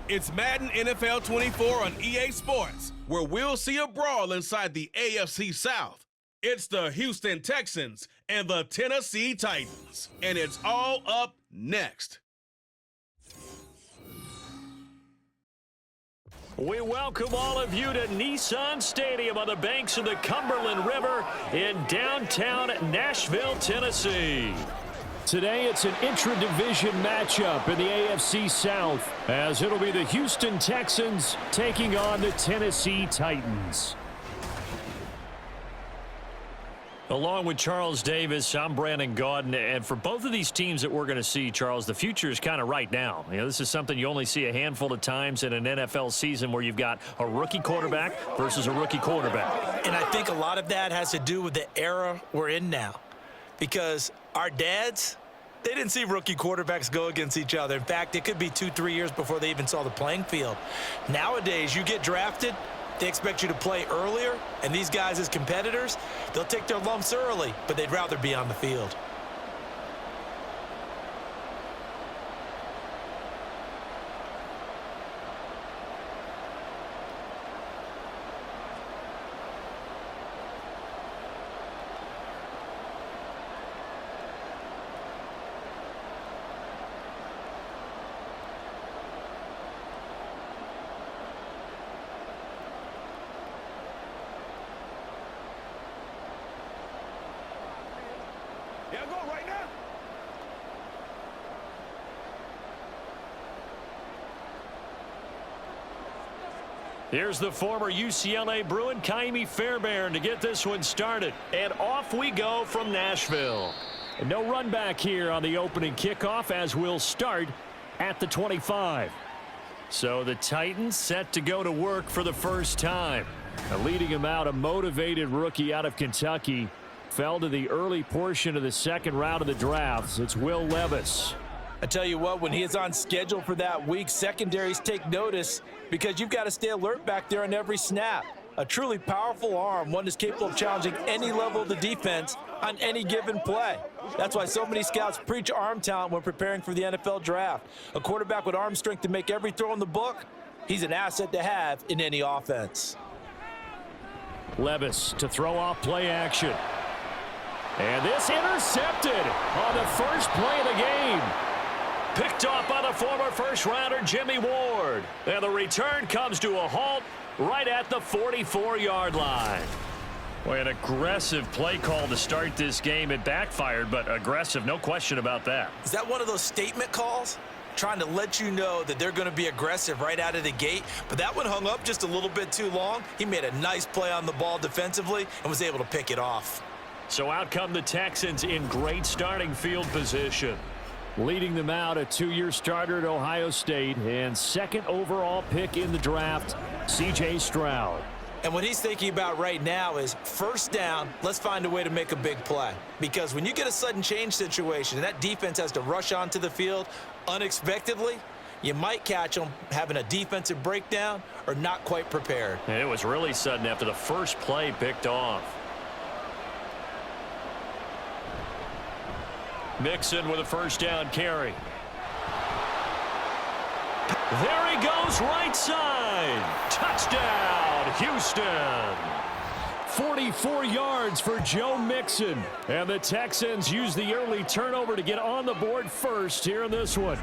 It's Madden NFL 24 on EA Sports, where we'll see a brawl inside the AFC South. It's the Houston Texans and the Tennessee Titans, and it's all up next. We welcome all of you to Nissan Stadium on the banks of the Cumberland River in downtown Nashville, Tennessee. Today, it's an intra-division matchup in the AFC South, as it'll be the Houston Texans taking on the Tennessee Titans. Along with Charles Davis, I'm Brandon Gaudin, and for both of these teams that we're going to see, Charles, the future is kind of right now. You know, this is something you only see a handful of times in an NFL season where you've got a rookie quarterback versus a rookie quarterback. And I think a lot of that has to do with the era we're in now, because our dads, they didn't see rookie quarterbacks go against each other. In fact, it could be 2-3 years before they even saw the playing field. Nowadays, you get drafted, they expect you to play earlier, and these guys as competitors, they'll take their lumps early, but they'd rather be on the field. Yeah, go right now. Here's the former UCLA Bruin, Kaimi Fairbairn, to get this one started. And off we go from Nashville. And no run back here on the opening kickoff, as we'll start at the 25. So the Titans set to go to work for the first time. Leading him out, a motivated rookie out of Kentucky. Fell to the early portion of the second round of the draft. It's Will Levis. I tell you what, when he is on schedule for that week, secondaries take notice because you've got to stay alert back there on every snap. A truly powerful arm, one that's capable of challenging any level of the defense on any given play. That's why so many scouts preach arm talent when preparing for the NFL draft. A quarterback with arm strength to make every throw in the book, he's an asset to have in any offense. Levis to throw off play action. And this intercepted on the first play of the game. Picked off by the former first-rounder Jimmy Ward. And the return comes to a halt right at the 44-yard line. Boy, an aggressive play call to start this game. It backfired, but aggressive, no question about that. Is that one of those statement calls? Trying to let you know that they're going to be aggressive right out of the gate, but that one hung up just a little bit too long. He made a nice play on the ball defensively and was able to pick it off. So out come the Texans in great starting field position. Leading them out, a two-year starter at Ohio State and second overall pick in the draft, C.J. Stroud. And what he's thinking about right now is first down, let's find a way to make a big play. Because when you get a sudden change situation and that defense has to rush onto the field unexpectedly, you might catch them having a defensive breakdown or not quite prepared. And it was really sudden after the first play picked off. Mixon with a first down carry. There he goes, right side. Touchdown, Houston. 44 yards for Joe Mixon. And the Texans use the early turnover to get on the board first here in this one.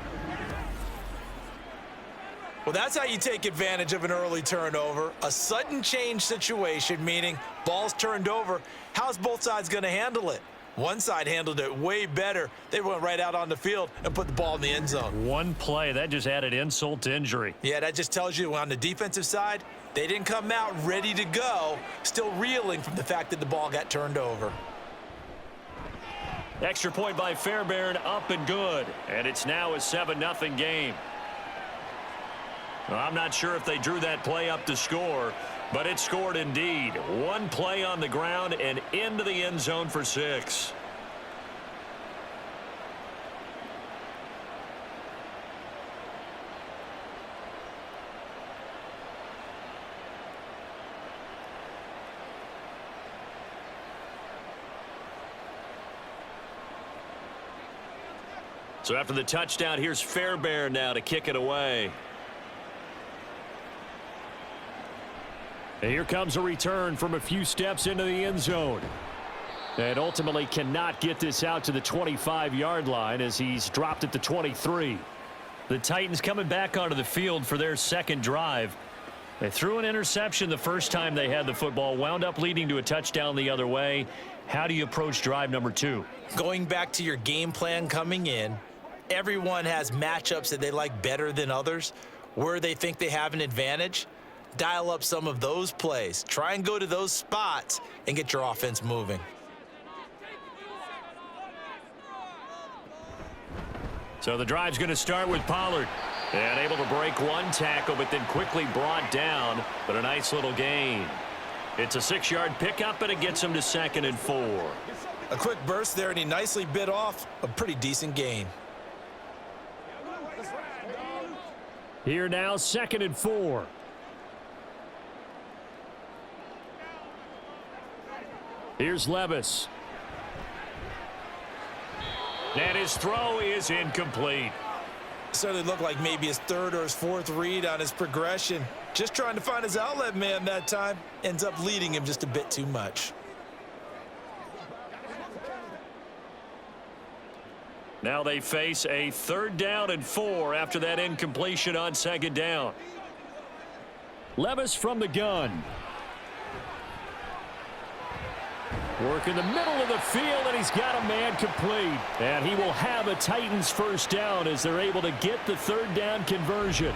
Well, that's how you take advantage of an early turnover. A sudden change situation, meaning ball's turned over. How's both sides going to handle it? One side handled it way better. They went right out on the field and put the ball in the end zone. One play, that just added insult to injury. Yeah, that just tells you on the defensive side, they didn't come out ready to go, still reeling from the fact that the ball got turned over. Extra point by Fairbairn, up and good. And it's now a 7-0 game. Well, I'm not sure if they drew that play up to score, but it scored indeed. One play on the ground and into the end zone for 6. So after the touchdown, here's Fairbairn now to kick it away. And here comes a return from a few steps into the end zone. And ultimately cannot get this out to the 25-yard line as he's dropped at the 23. The Titans coming back onto the field for their second drive. They threw an interception the first time they had the football, wound up leading to a touchdown the other way. How do you approach drive number 2? Going back to your game plan coming in, everyone has matchups that they like better than others, where they think they have an advantage. Dial up some of those plays. Try and go to those spots and get your offense moving. So the drive's going to start with Pollard. And able to break one tackle, but then quickly brought down. But a nice little gain. It's a 6-yard pickup, and it gets him to 2nd and 4. A quick burst there, and he nicely bit off a pretty decent gain. Here now, 2nd and 4. Here's Levis. And his throw is incomplete. Certainly looked like maybe his 3rd or his 4th read on his progression. Just trying to find his outlet man that time. Ends up leading him just a bit too much. Now they face a 3rd down and 4 after that incompletion on 2nd down. Levis from the gun. Work in the middle of the field, and he's got a man complete. And he will have a Titans first down as they're able to get the 3rd down conversion.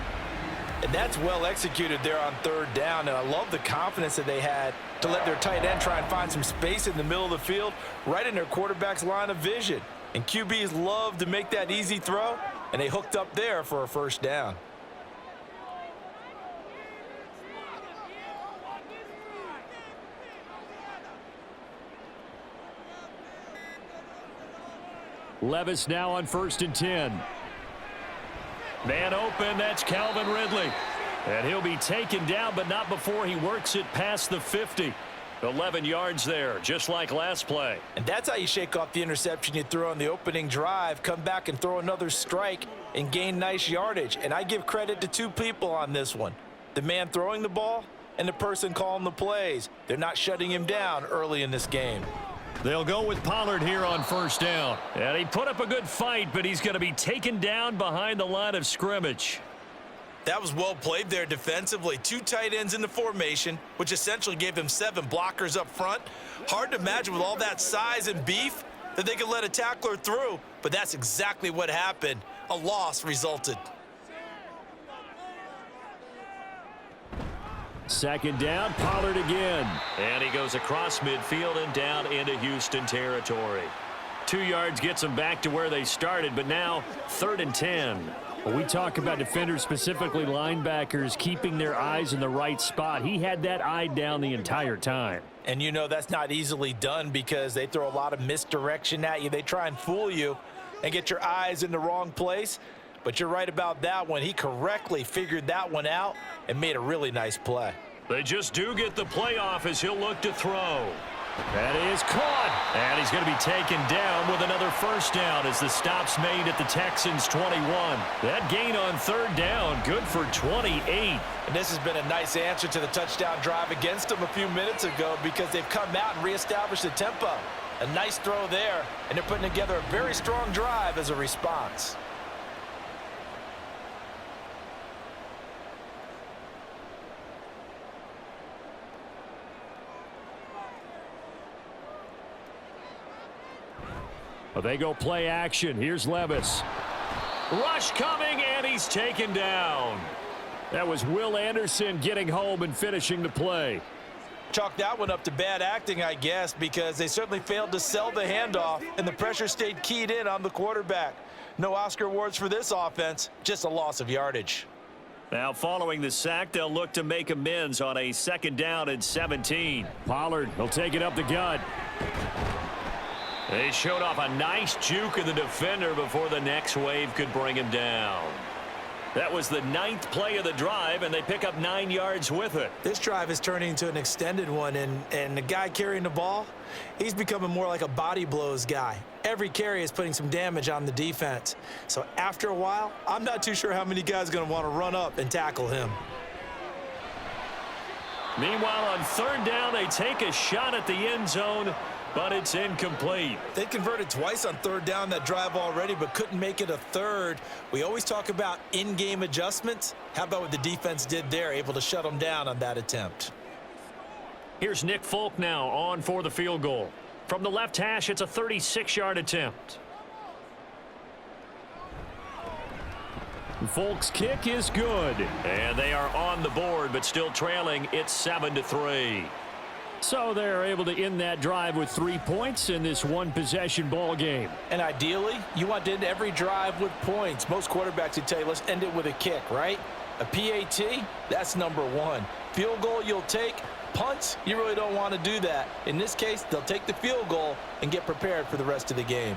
And that's well executed there on 3rd down, and I love the confidence that they had to let their tight end try and find some space in the middle of the field, right in their quarterback's line of vision. And QBs love to make that easy throw, and they hooked up there for a first down. Levis now on 1st and 10. Man open, that's Calvin Ridley. And he'll be taken down, but not before he works it past the 50. 11 yards there, just like last play. And that's how you shake off the interception you threw on the opening drive, come back and throw another strike and gain nice yardage. And I give credit to 2 people on this one. The man throwing the ball and the person calling the plays. They're not shutting him down early in this game. They'll go with Pollard here on 1st down. And he put up a good fight, but he's going to be taken down behind the line of scrimmage. That was well played there defensively. 2 tight ends in the formation, which essentially gave them 7 blockers up front. Hard to imagine with all that size and beef that they could let a tackler through, but that's exactly what happened. A loss resulted. 2nd down, Pollard again. And he goes across midfield and down into Houston territory. 2 yards gets them back to where they started, but now 3rd and 10. When we talk about defenders, specifically linebackers, keeping their eyes in the right spot, he had that eye down the entire time. And you know that's not easily done because they throw a lot of misdirection at you. They try and fool you and get your eyes in the wrong place. But you're right about that one. He correctly figured that one out and made a really nice play. They just do get the playoff as he'll look to throw. That is caught. And he's going to be taken down with another first down as the stop's made at the Texans 21. That gain on 3rd down, good for 28. And this has been a nice answer to the touchdown drive against them a few minutes ago because they've come out and reestablished the tempo. A nice throw there, and they're putting together a very strong drive as a response. Well, they go play action. Here's Levis. Rush coming, and he's taken down. That was Will Anderson getting home and finishing the play. Chalk that one up to bad acting, I guess, because they certainly failed to sell the handoff, and the pressure stayed keyed in on the quarterback. No Oscar awards for this offense, just a loss of yardage. Now, following the sack, they'll look to make amends on a 2nd down and 17. Pollard will take it up the gut. They showed off a nice juke of the defender before the next wave could bring him down. That was the 9th play of the drive, and they pick up 9 yards with it. This drive is turning into an extended one, and the guy carrying the ball, he's becoming more like a body blows guy. Every carry is putting some damage on the defense. So after a while, I'm not too sure how many guys are going to want to run up and tackle him. Meanwhile, on third down, they take a shot at the end zone, but it's incomplete. They converted twice on third down that drive already, but couldn't make it a third. We always talk about in-game adjustments. How about what the defense did there, able to shut them down on that attempt? Here's Nick Folk now on for the field goal. From the left hash, it's a 36-yard attempt. Folk's kick is good. And they are on the board, but still trailing. It's 7-3. So they're able to end that drive with 3 points in this one-possession ball game. And ideally, you want to end every drive with points. Most quarterbacks would tell you, let's end it with a kick, right? A PAT, that's number one. Field goal you'll take. Punts, you really don't want to do that. In this case, they'll take the field goal and get prepared for the rest of the game.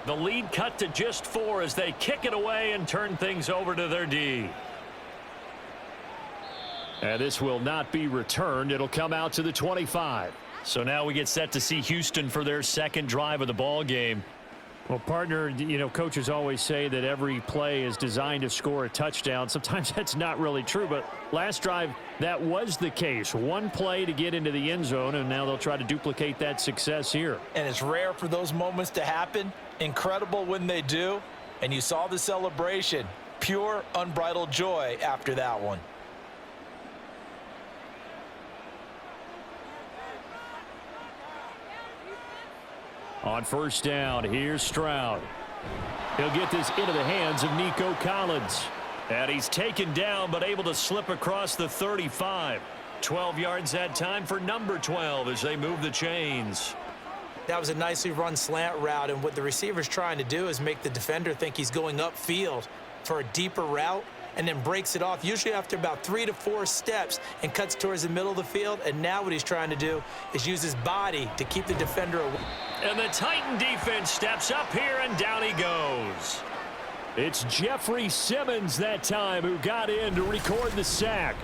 The lead cut to just 4 as they kick it away and turn things over to their D. And this will not be returned. It'll come out to the 25. So now we get set to see Houston for their second drive of the ball game. Well, partner, you know, coaches always say that every play is designed to score a touchdown. Sometimes that's not really true, but last drive, that was the case. One play to get into the end zone, and now they'll try to duplicate that success here. And it's rare for those moments to happen. Incredible when they do. And you saw the celebration. Pure, unbridled joy after that one. On first down, here's Stroud. He'll get this into the hands of Nico Collins. And he's taken down, but able to slip across the 35. 12 yards that time for number 12 as they move the chains. That was a nicely run slant route, and what the receiver's trying to do is make the defender think he's going upfield for a deeper route, and then breaks it off, usually after about 3 to 4 steps, and cuts towards the middle of the field. And now what he's trying to do is use his body to keep the defender away. And the Titan defense steps up here, and down he goes. It's Jeffrey Simmons that time who got in to record the sack.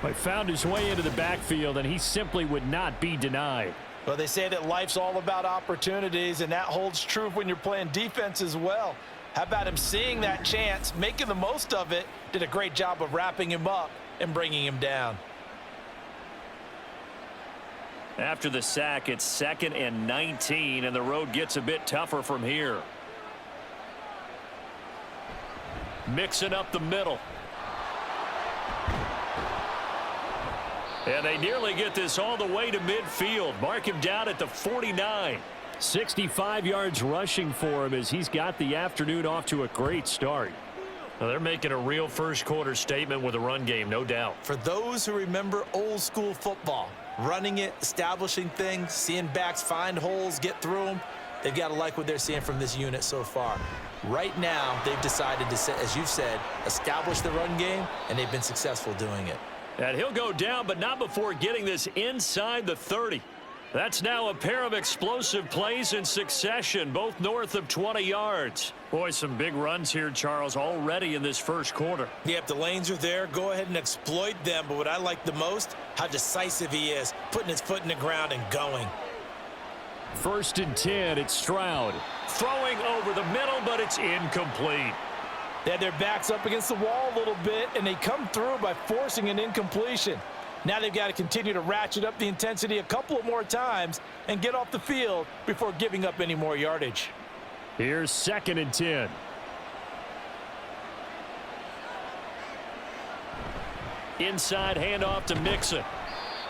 But found his way into the backfield, and he simply would not be denied. Well, they say that life's all about opportunities, and that holds true when you're playing defense as well. How about him seeing that chance, making the most of it, did a great job of wrapping him up and bringing him down. After the sack, it's 2nd and 19, and the road gets a bit tougher from here. Mixing up the middle. And they nearly get this all the way to midfield. Mark him down at the 49. 65 yards rushing for him as he's got the afternoon off to a great start. Now they're making a real first quarter statement with a run game, no doubt. For those who remember old school football, running it, establishing things, seeing backs find holes, get through them, they've got to like what they're seeing from this unit so far. Right now, they've decided to, as you've said, establish the run game, and they've been successful doing it. And he'll go down, but not before getting this inside the 30. That's now a pair of explosive plays in succession, both north of 20 yards. Boy, some big runs here, Charles, already in this first quarter. Yep, the lanes are there. Go ahead and exploit them. But what I like the most, how decisive he is, putting his foot in the ground and going. 1st and 10, it's Stroud. Throwing over the middle, but it's incomplete. They had their backs up against the wall a little bit, and they come through by forcing an incompletion. Now they've got to continue to ratchet up the intensity a couple of more times and get off the field before giving up any more yardage. Here's 2nd and 10. Inside handoff to Mixon.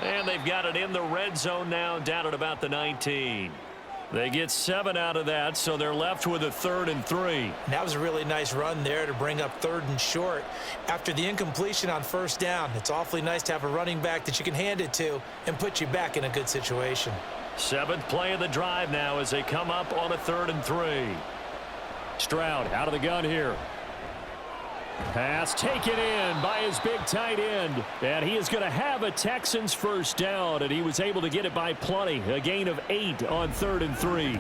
And they've got it in the red zone now, down at about the 19. They get 7 out of that, so they're left with a 3rd and 3. That was a really nice run there to bring up 3rd and short. After the incompletion on 1st down, it's awfully nice to have a running back that you can hand it to and put you back in a good situation. 7th play of the drive now as they come up on a 3rd and 3. Stroud out of the gun here. Pass taken in by his big tight end. And he is going to have a Texans first down, and he was able to get it by plenty. A gain of 8 on 3rd and 3.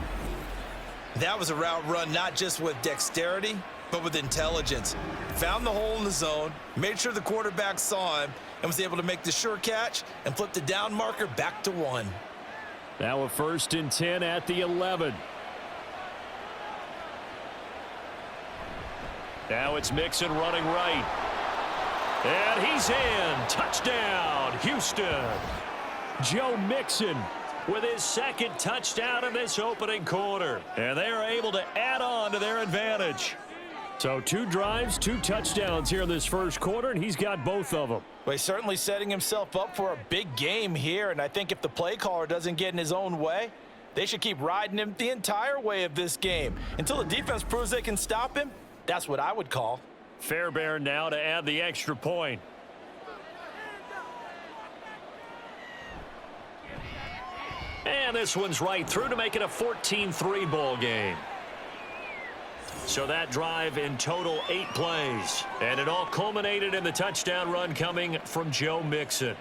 That was a route run not just with dexterity, but with intelligence. Found the hole in the zone, made sure the quarterback saw him, and was able to make the sure catch and flip the down marker back to 1. Now a 1st and 10 at the 11. Now it's Mixon running right. And he's in. Touchdown, Houston. Joe Mixon with his 2nd touchdown in this opening quarter. And they are able to add on to their advantage. So 2 drives, 2 touchdowns here in this first quarter, and he's got both of them. Well, he's certainly setting himself up for a big game here, and I think if the play caller doesn't get in his own way, they should keep riding him the entire way of this game. Until the defense proves they can stop him, that's what I would call. Fairbairn now to add the extra point. And this one's right through to make it a 14-3 ball game. So that drive in total 8 plays. And it all culminated in the touchdown run coming from Joe Mixon.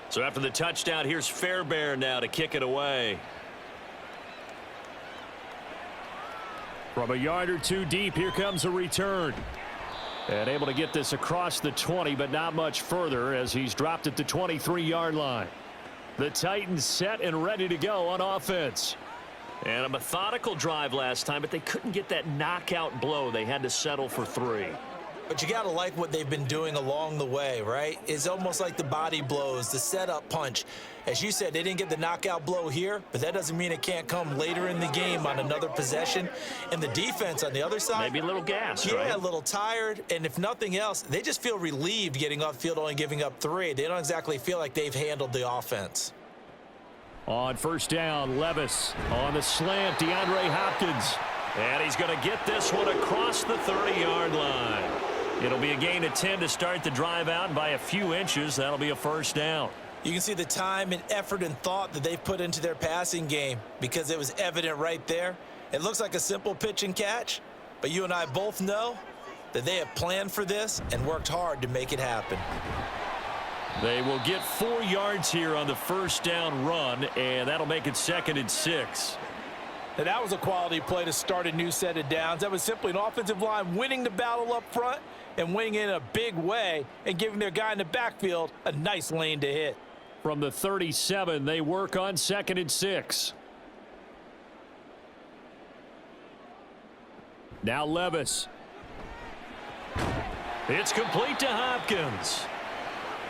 So after the touchdown, here's Fairbairn now to kick it away. From a yard or 2 deep, here comes a return. And able to get this across the 20, but not much further as he's dropped at the 23-yard line. The Titans set and ready to go on offense. And a methodical drive last time, but they couldn't get that knockout blow. They had to settle for 3. But you got to like what they've been doing along the way, right? It's almost like the body blows, the setup punch. As you said, they didn't get the knockout blow here, but that doesn't mean it can't come later in the game on another possession. And the defense on the other side, maybe a little gas, yeah, right? a little tired. And if nothing else, they just feel relieved getting off field, only giving up 3. They don't exactly feel like they've handled the offense. On 1st down, Levis on the slant, DeAndre Hopkins. And he's going to get this one across the 30-yard line. It'll be a gain of 10 to start the drive out, and by a few inches, that'll be a 1st down. You can see the time and effort and thought that they've put into their passing game because it was evident right there. It looks like a simple pitch and catch, but you and I both know that they have planned for this and worked hard to make it happen. They will get 4 yards here on the 1st down run, and that'll make it 2nd and 6. Now, that was a quality play to start a new set of downs. That was simply an offensive line winning the battle up front and winning in a big way and giving their guy in the backfield a nice lane to hit. From the 37, they work on 2nd and 6. Now Levis. It's complete to Hopkins.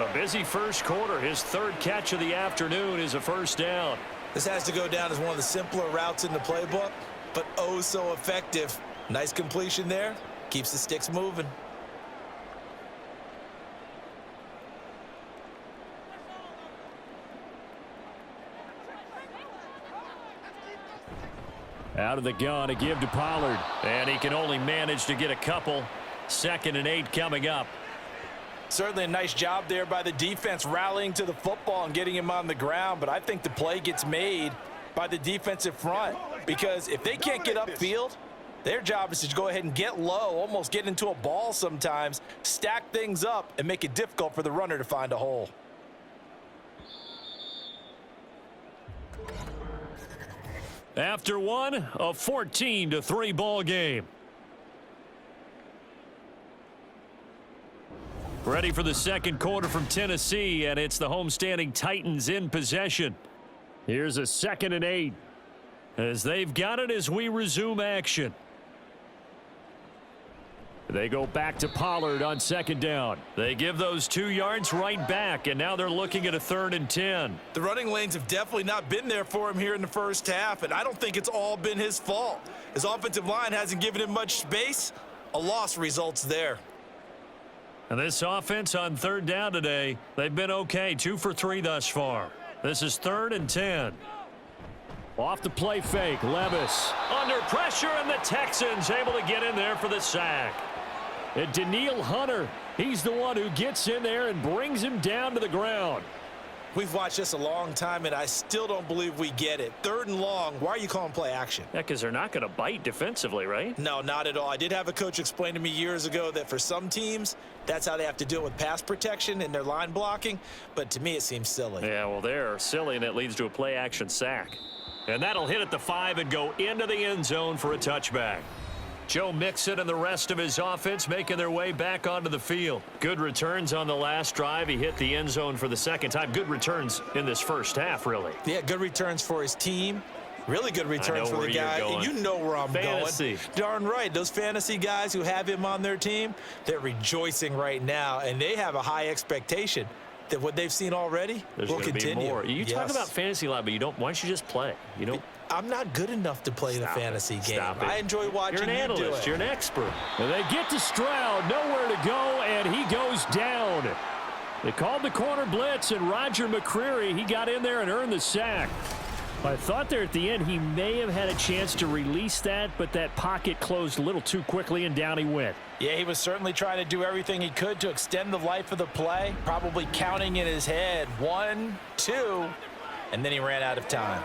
A busy first quarter. His 3rd catch of the afternoon is a 1st down. This has to go down as one of the simpler routes in the playbook, but oh so effective. Nice completion there. Keeps the sticks moving. Out of the gun, a give to Pollard. And he can only manage to get a couple. 2nd and 8 coming up. Certainly a nice job there by the defense rallying to the football and getting him on the ground, but I think the play gets made by the defensive front because if they can't get upfield, their job is to go ahead and get low, almost get into a ball sometimes, stack things up, and make it difficult for the runner to find a hole. After one, a 14-3 ball game. Ready for the 2nd quarter from Tennessee, and it's the homestanding Titans in possession. Here's a 2nd and 8 as they've got it as we resume action. They go back to Pollard on 2nd down. They give those 2 yards right back, and now they're looking at a 3rd and 10. The running lanes have definitely not been there for him here in the first half, and I don't think it's all been his fault. His offensive line hasn't given him much space. A loss results there. And this offense on 3rd down today, they've been okay, 2 for 3 thus far. This is 3rd and 10. Off the play fake, Levis under pressure, and the Texans able to get in there for the sack. And Daniil Hunter, he's the one who gets in there and brings him down to the ground. We've watched this a long time, and I still don't believe we get it. 3rd and long, why are you calling play action? Yeah, because they're not going to bite defensively, right? No, not at all. I did have a coach explain to me years ago that for some teams, that's how they have to deal with pass protection and their line blocking, but to me it seems silly. Yeah, well, they're silly, and it leads to a play action sack. And that'll hit at the 5 and go into the end zone for a touchback. Joe Mixon and the rest of his offense making their way back onto the field. Good returns on the last drive. He hit the end zone for the 2nd time. Good returns in this first half, really. Yeah, good returns for his team. Really good returns for the guy. And you know where I'm going. Darn right. Those fantasy guys who have him on their team, they're rejoicing right now, and they have a high expectation that what they've seen already will continue. Be more. You talk about fantasy a lot, but you don't. Why don't you just play? You know. I'm not good enough to play the fantasy game. I enjoy watching you do it. You're an analyst. You're an expert. And they get to Stroud. Nowhere to go, and he goes down. They called the corner blitz, and Roger McCreary, he got in there and earned the sack. I thought there at the end he may have had a chance to release that, but that pocket closed a little too quickly, and down he went. Yeah, he was certainly trying to do everything he could to extend the life of the play, probably counting in his head 1, 2, and then he ran out of time.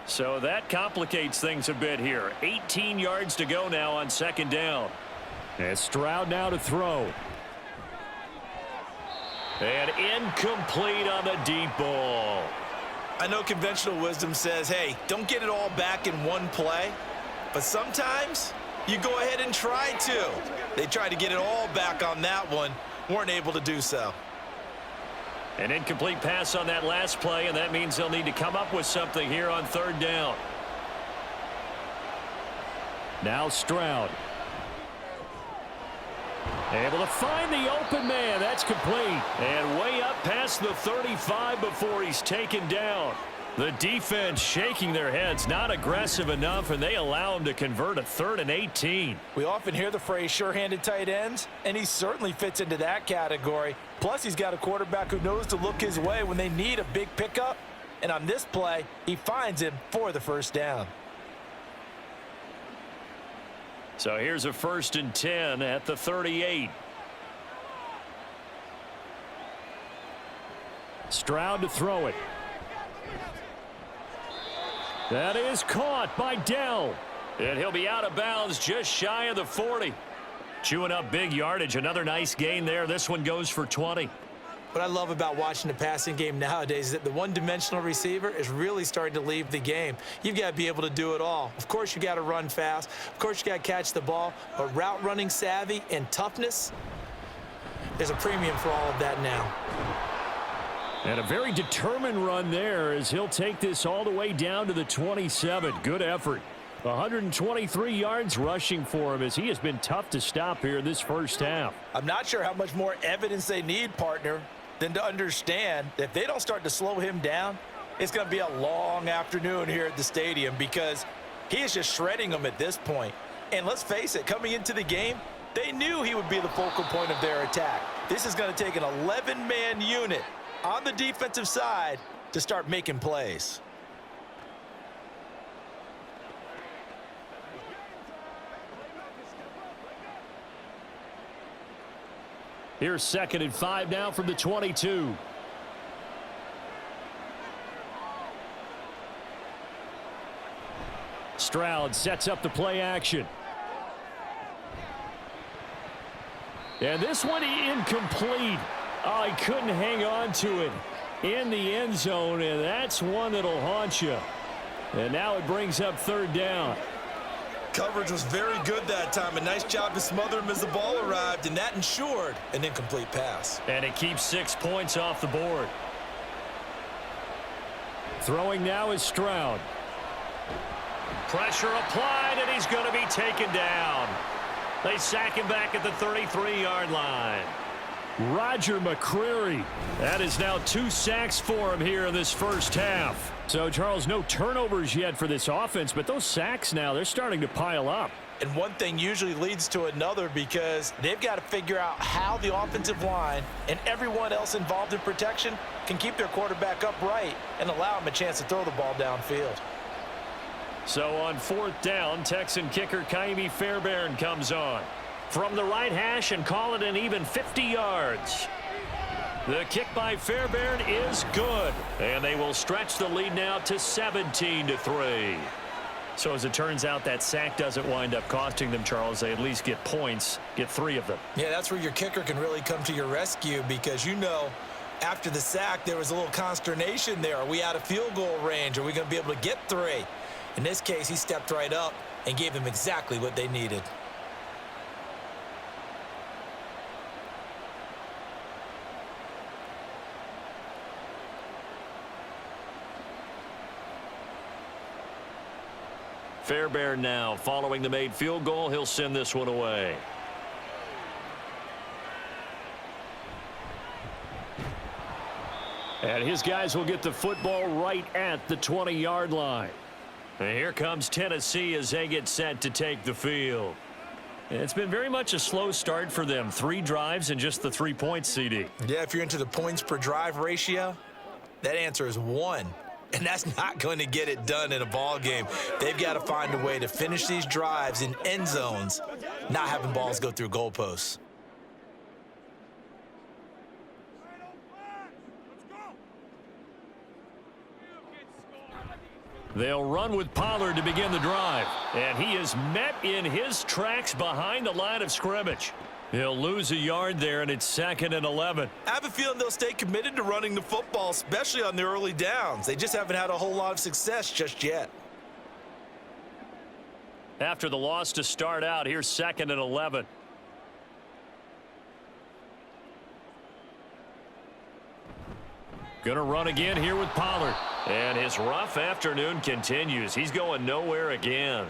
So that complicates things a bit here. 18 yards to go now on 2nd down. And Stroud now to throw. And incomplete on the deep ball. I know conventional wisdom says, hey, don't get it all back in one play. But sometimes you go ahead and try to. They tried to get it all back on that one. Weren't able to do so. An incomplete pass on that last play, and that means they'll need to come up with something here on 3rd down. Now Stroud. Able to find the open man. That's complete. And way up past the 35 before he's taken down. The defense shaking their heads, not aggressive enough, and they allow him to convert a 3rd and 18. We often hear the phrase sure-handed tight ends, and he certainly fits into that category. Plus, he's got a quarterback who knows to look his way when they need a big pickup. And on this play, he finds him for the 1st down. So here's a 1st and 10 at the 38. Stroud to throw it. That is caught by Dell. And he'll be out of bounds just shy of the 40. Chewing up big yardage. Another nice gain there. This one goes for 20. What I love about watching the passing game nowadays is that the one-dimensional receiver is really starting to leave the game. You've got to be able to do it all. Of course, you got to run fast. Of course, you got to catch the ball. But route running savvy and toughness, there's a premium for all of that now. And a very determined run there as he'll take this all the way down to the 27. Good effort. 123 yards rushing for him as he has been tough to stop here this first half. I'm not sure how much more evidence they need, partner, than to understand that if they don't start to slow him down, it's going to be a long afternoon here at the stadium because he is just shredding them at this point. And let's face it, coming into the game, they knew he would be the focal point of their attack. This is going to take an 11-man unit on the defensive side to start making plays. Here's 2nd and 5 now from the 22. Stroud sets up the play action. And this one incomplete. Oh, he couldn't hang on to it in the end zone, and that's one that'll haunt you. And now it brings up 3rd down. Coverage was very good that time. A nice job to smother him as the ball arrived, and that ensured an incomplete pass. And it keeps 6 points off the board. Throwing now is Stroud. Pressure applied, and he's going to be taken down. They sack him back at the 33-yard line. Roger McCreary. That is now 2 sacks for him here in this first half. So, Charles, no turnovers yet for this offense, but those sacks now, they're starting to pile up. And one thing usually leads to another because they've got to figure out how the offensive line and everyone else involved in protection can keep their quarterback upright and allow him a chance to throw the ball downfield. So on 4th down, Texan kicker Kaimi Fairbairn comes on from the right hash and call it an even 50 yards. The kick by Fairbairn is good, and they will stretch the lead now to 17-3. So as it turns out, that sack doesn't wind up costing them, Charles. They at least get points, get 3 of them. Yeah, that's where your kicker can really come to your rescue, because after the sack, there was a little consternation there. Are we out of field goal range? Are we going to be able to get 3? In this case, he stepped right up and gave them exactly what they needed. Fairbairn now following the made field goal. He'll send this one away. And his guys will get the football right at the 20-yard line. And here comes Tennessee as they get set to take the field. It's been very much a slow start for them. 3 drives and just the 3 points, CD. Yeah, if you're into the points per drive ratio, that answer is 1. And that's not going to get it done in a ball game. They've got to find a way to finish these drives in end zones, not having balls go through goalposts. They'll run with Pollard to begin the drive. And he is met in his tracks behind the line of scrimmage. He'll lose a yard there, and it's 2nd and 11. I have a feeling they'll stay committed to running the football, especially on the early downs. They just haven't had a whole lot of success just yet. After the loss to start out, here's 2nd and 11. Gonna run again here with Pollard. And his rough afternoon continues. He's going nowhere again.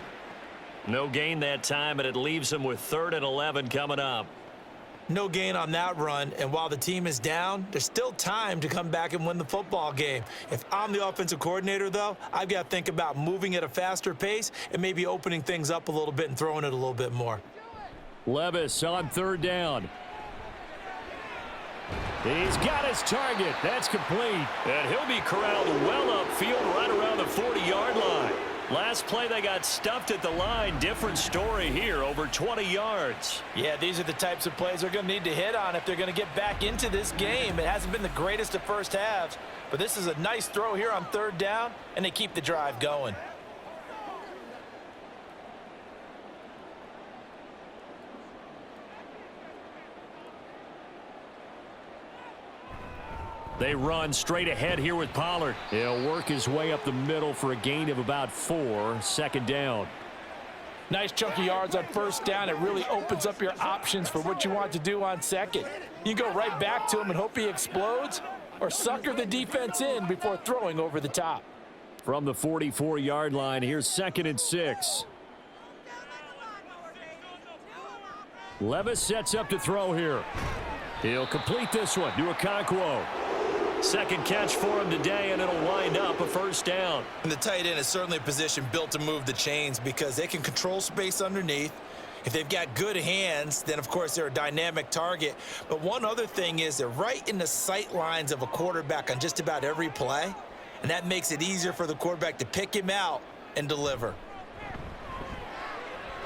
No gain that time, and it leaves him with 3rd and 11 coming up. No gain on that run, and while the team is down, there's still time to come back and win the football game. If I'm the offensive coordinator, though, I've got to think about moving at a faster pace and maybe opening things up a little bit and throwing it a little bit more. Levis on 3rd down. He's got his target. That's complete. And he'll be corralled well upfield right around the 40-yard line. Last play, they got stuffed at the line. Different story here, over 20 yards. Yeah, these are the types of plays they're going to need to hit on if they're going to get back into this game. It hasn't been the greatest of first halves, but this is a nice throw here on 3rd down, and they keep the drive going. They run straight ahead here with Pollard. He'll work his way up the middle for a gain of about 4. 2nd down. Nice chunky yards on 1st down. It really opens up your options for what you want to do on 2nd. You go right back to him and hope he explodes, or sucker the defense in before throwing over the top. From the 44-yard line, here's 2nd and 6. Levis sets up to throw here. He'll complete this one to Okonkwo. 2nd catch for him today, and it'll wind up a 1st down. And the tight end is certainly a position built to move the chains because they can control space underneath. If they've got good hands, then, of course, they're a dynamic target. But one other thing is they're right in the sight lines of a quarterback on just about every play, and that makes it easier for the quarterback to pick him out and deliver.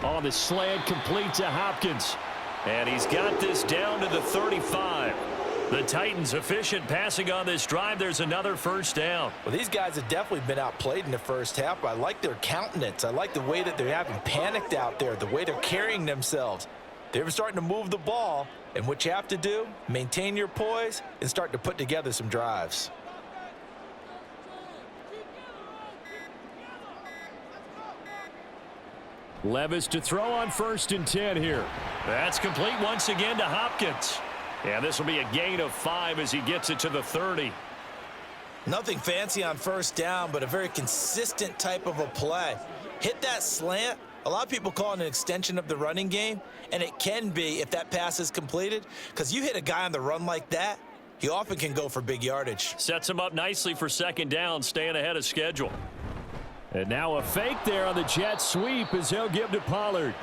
On the slant, complete to Hopkins. And he's got this down to the 35. The Titans efficient passing on this drive. There's another 1st down. Well, these guys have definitely been outplayed in the first half, but I like their countenance. I like the way that they're having panicked out there, the way they're carrying themselves. They're starting to move the ball, and what you have to do, maintain your poise and start to put together some drives. Levis to throw on 1st and 10 here. That's complete once again to Hopkins. And this will be a gain of 5 as he gets it to the 30. Nothing fancy on 1st down, but a very consistent type of a play. Hit that slant. A lot of people call it an extension of the running game, and it can be if that pass is completed, because you hit a guy on the run like that, he often can go for big yardage. Sets him up nicely for 2nd down, staying ahead of schedule. And now a fake there on the jet sweep as he'll give to Pollard.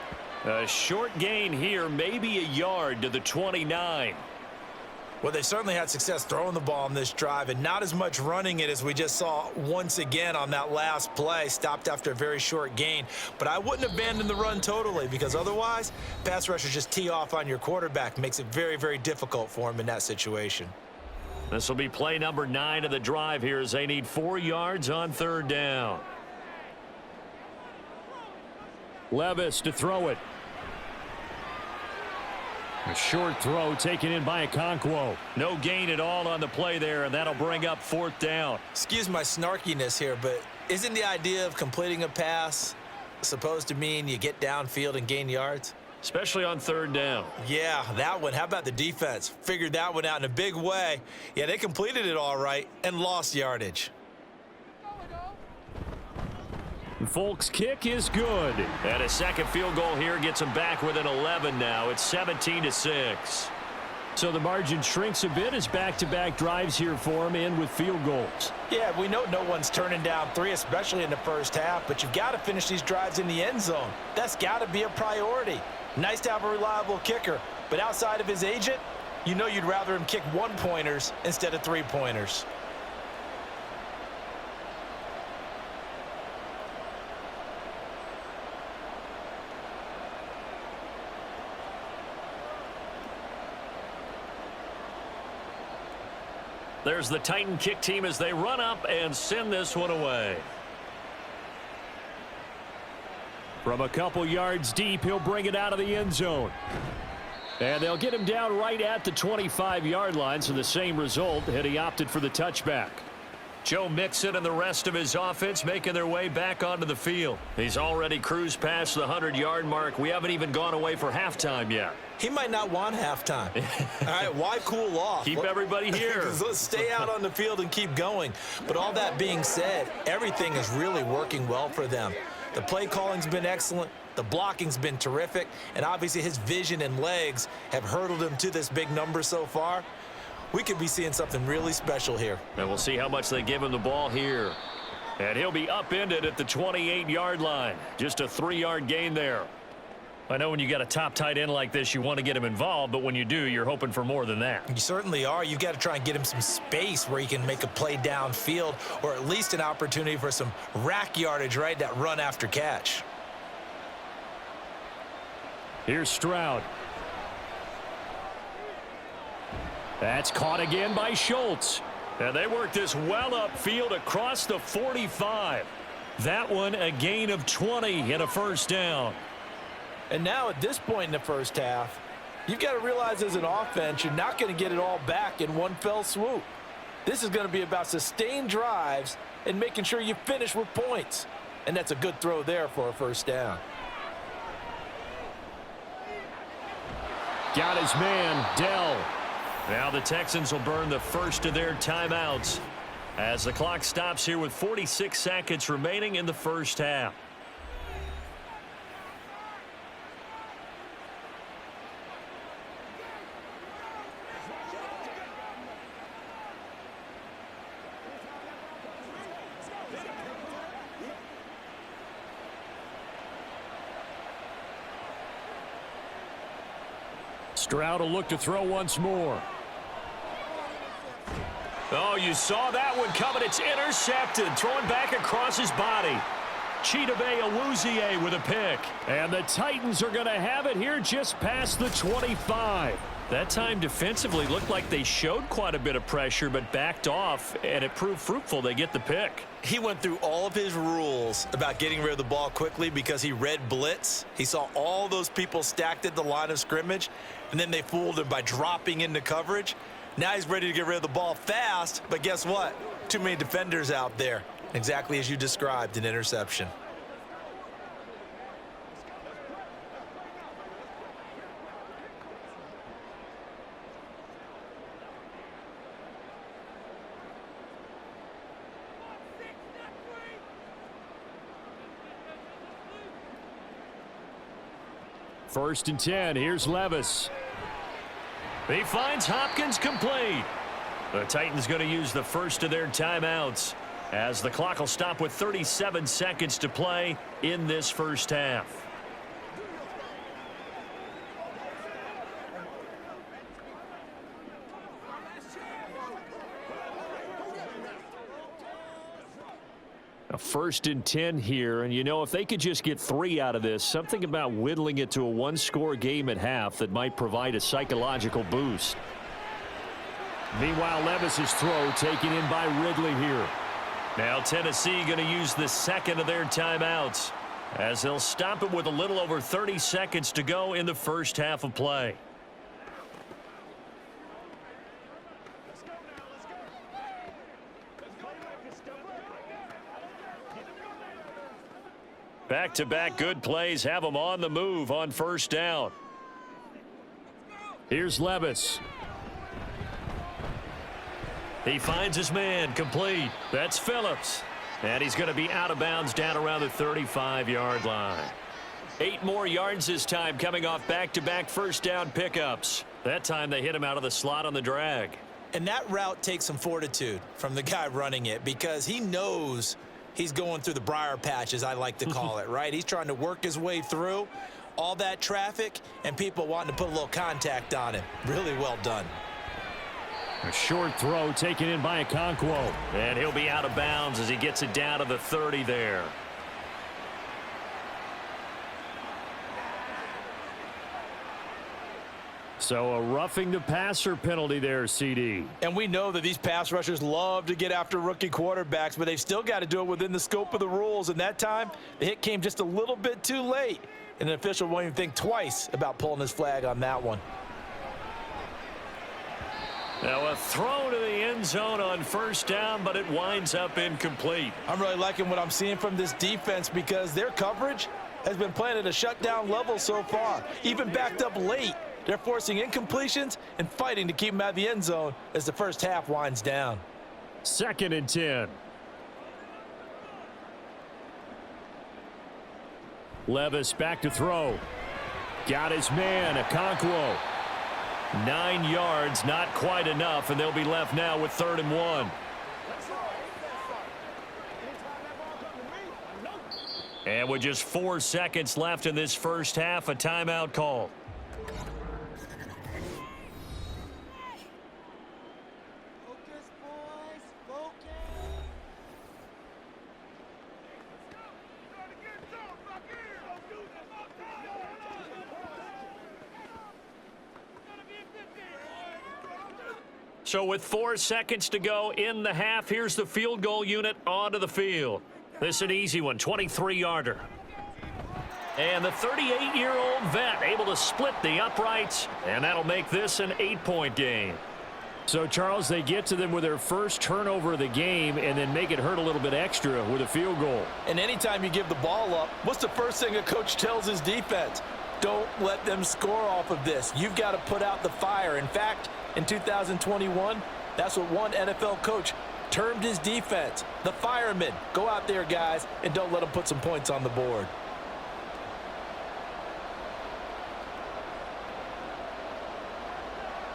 A short gain here, maybe a yard to the 29. Well, they certainly had success throwing the ball on this drive and not as much running it as we just saw once again on that last play. Stopped after a very short gain. But I wouldn't abandon the run totally because otherwise, pass rushers just tee off on your quarterback. Makes it very, very difficult for him in that situation. This will be play number 9 of the drive here as they need 4 yards on 3rd down. Levis to throw it. A short throw taken in by Okonkwo. No gain at all on the play there, and that'll bring up 4th down. Excuse my snarkiness here, but isn't the idea of completing a pass supposed to mean you get downfield and gain yards? Especially on 3rd down. Yeah, that one. How about the defense? Figured that one out in a big way. Yeah, they completed it all right and lost yardage. Folk's kick is good. And a second field goal here gets them back within 11 now. It's 17-6. So the margin shrinks a bit as back-to-back drives here for them end with field goals. Yeah, we know no one's turning down 3, especially in the first half, but you've got to finish these drives in the end zone. That's got to be a priority. Nice to have a reliable kicker, but outside of his agent, you know you'd rather him kick 1-pointers instead of 3-pointers. There's the Titan kick team as they run up and send this one away. From a couple yards deep, he'll bring it out of the end zone. And they'll get him down right at the 25-yard line, so the same result had he opted for the touchback. Joe Mixon and the rest of his offense making their way back onto the field. He's already cruised past the 100-yard mark. We haven't even gone away for halftime yet. He might not want halftime. All right, why cool off? Keep everybody here. Let's stay out on the field and keep going. But all that being said, everything is really working well for them. The play calling's been excellent. The blocking's been terrific. And obviously his vision and legs have hurdled him to this big number so far. We could be seeing something really special here. And we'll see how much they give him the ball here. And he'll be upended at the 28-yard line. Just a 3-yard gain there. I know when you got a top tight end like this, you want to get him involved, but when you do, you're hoping for more than that. You certainly are. You've got to try and get him some space where he can make a play downfield, or at least an opportunity for some rack yardage, right? That run after catch. Here's Stroud. That's caught again by Schultz. And they work this well upfield across the 45. That one a gain of 20 and a 1st down. And now at this point in the first half, you've got to realize as an offense, you're not going to get it all back in one fell swoop. This is going to be about sustained drives and making sure you finish with points. And that's a good throw there for a 1st down. Got his man, Dell. Now the Texans will burn the first of their timeouts as the clock stops here with 46 seconds remaining in the first half. Stroud will look to throw once more. Oh, you saw that one coming. It's intercepted. Throwing back across his body. Chidobe Awuzie with a pick. And the Titans are going to have it here just past the 25. That time defensively looked like they showed quite a bit of pressure but backed off, and it proved fruitful. They get the pick. He went through all of his rules about getting rid of the ball quickly because he read blitz. He saw all those people stacked at the line of scrimmage, and then they fooled him by dropping into coverage. Now he's ready to get rid of the ball fast, but guess what? Too many defenders out there. Exactly as you described, an interception. First and 10. Here's Levis. He finds Hopkins complete. The Titans going to use the first of their timeouts as the clock will stop with 37 seconds to play in this first half. A 1st and 10 here, and you know, if they could just get 3 out of this, something about whittling it to a 1-score game at half that might provide a psychological boost. Meanwhile, Levis's throw taken in by Ridley here. Now Tennessee going to use the second of their timeouts as they'll stop it with a little over 30 seconds to go in the first half of play. Back-to-back good plays have them on the move on first down. Here's Levis. He finds his man, complete. That's Phillips. And he's going to be out of bounds down around the 35-yard line. 8 more yards this time coming off back-to-back first down pickups. That time they hit him out of the slot on the drag. And that route takes some fortitude from the guy running it because he knows he's going through the briar patch, as I like to call it, right? He's trying to work his way through all that traffic and people wanting to put a little contact on him. Really well done. A short throw taken in by Okonkwo. And he'll be out of bounds as he gets it down to the 30 there. So a roughing the passer penalty there, CD. And we know that these pass rushers love to get after rookie quarterbacks, but they've still got to do it within the scope of the rules. And that time, the hit came just a little bit too late. And the official won't even think twice about pulling his flag on that one. Now a throw to the end zone on first down, but it winds up incomplete. I'm really liking what I'm seeing from this defense because their coverage has been playing at a shutdown level so far. Even backed up late, they're forcing incompletions and fighting to keep them out of the end zone as the first half winds down. 2nd and 10. Levis back to throw. Got his man, Okonkwo. 9 yards, not quite enough, and they'll be left now with 3rd and 1. And with just 4 seconds left in this first half, a timeout call. So with 4 seconds to go in the half, here's the field goal unit onto the field. This is an easy one, 23-yarder. And the 38-year-old vet able to split the uprights, and that'll make this an 8-point game. So, Charles, they get to them with their first turnover of the game and then make it hurt a little bit extra with a field goal. And anytime you give the ball up, what's the first thing a coach tells his defense? Don't let them score off of this. You've got to put out the fire. In fact, in 2021, that's what one NFL coach termed his defense. The firemen. Go out there, guys, and don't let them put some points on the board.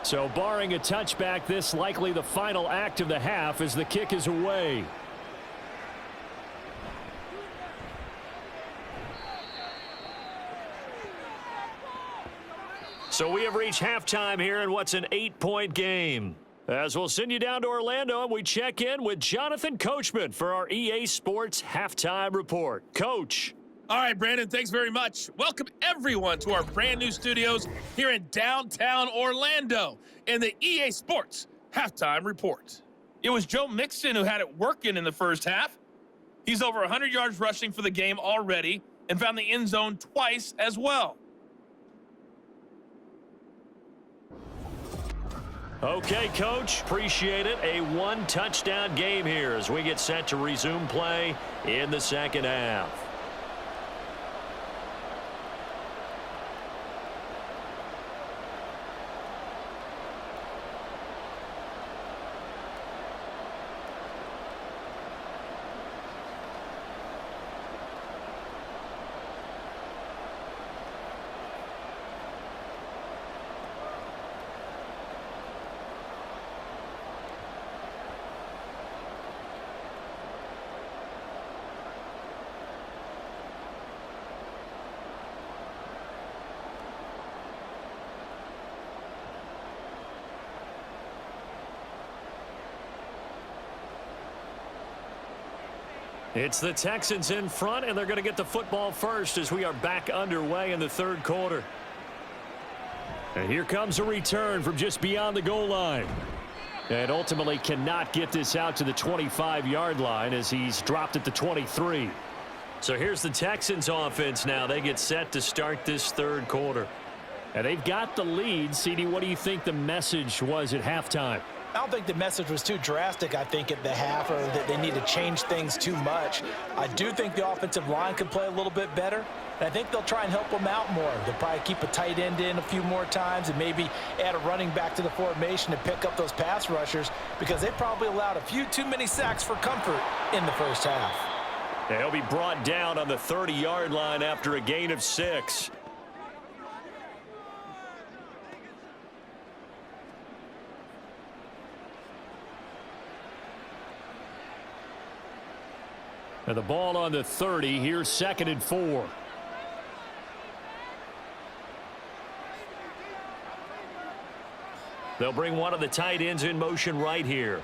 So barring a touchback, this likely the final act of the half as the kick is away. So we have reached halftime here in what's an 8-point game. As we'll send you down to Orlando and we check in with Jonathan Coachman for our EA Sports Halftime Report. Coach. All right, Brandon, thanks very much. Welcome, everyone, to our brand new studios here in downtown Orlando in the EA Sports Halftime Report. It was Joe Mixon who had it working in the first half. He's over 100 yards rushing for the game already and found the end zone twice as well. Okay, Coach, appreciate it. A 1-touchdown game here as we get set to resume play in the second half. It's the Texans in front, and they're going to get the football first as we are back underway in the third quarter. And here comes a return from just beyond the goal line. And ultimately cannot get this out to the 25-yard line as he's dropped at the 23. So here's the Texans offense now. They get set to start this third quarter. And they've got the lead. CD, what do you think the message was at halftime? I don't think the message was too drastic, I think, at the half, or that they need to change things too much. I do think the offensive line could play a little bit better, and I think they'll try and help them out more. They'll probably keep a tight end in a few more times and maybe add a running back to the formation to pick up those pass rushers, because they probably allowed a few too many sacks for comfort in the first half. Yeah, he'll be brought down on the 30-yard line after a gain of 6. And the ball on the 30. Here's 2nd and 4. They'll bring one of the tight ends in motion right here.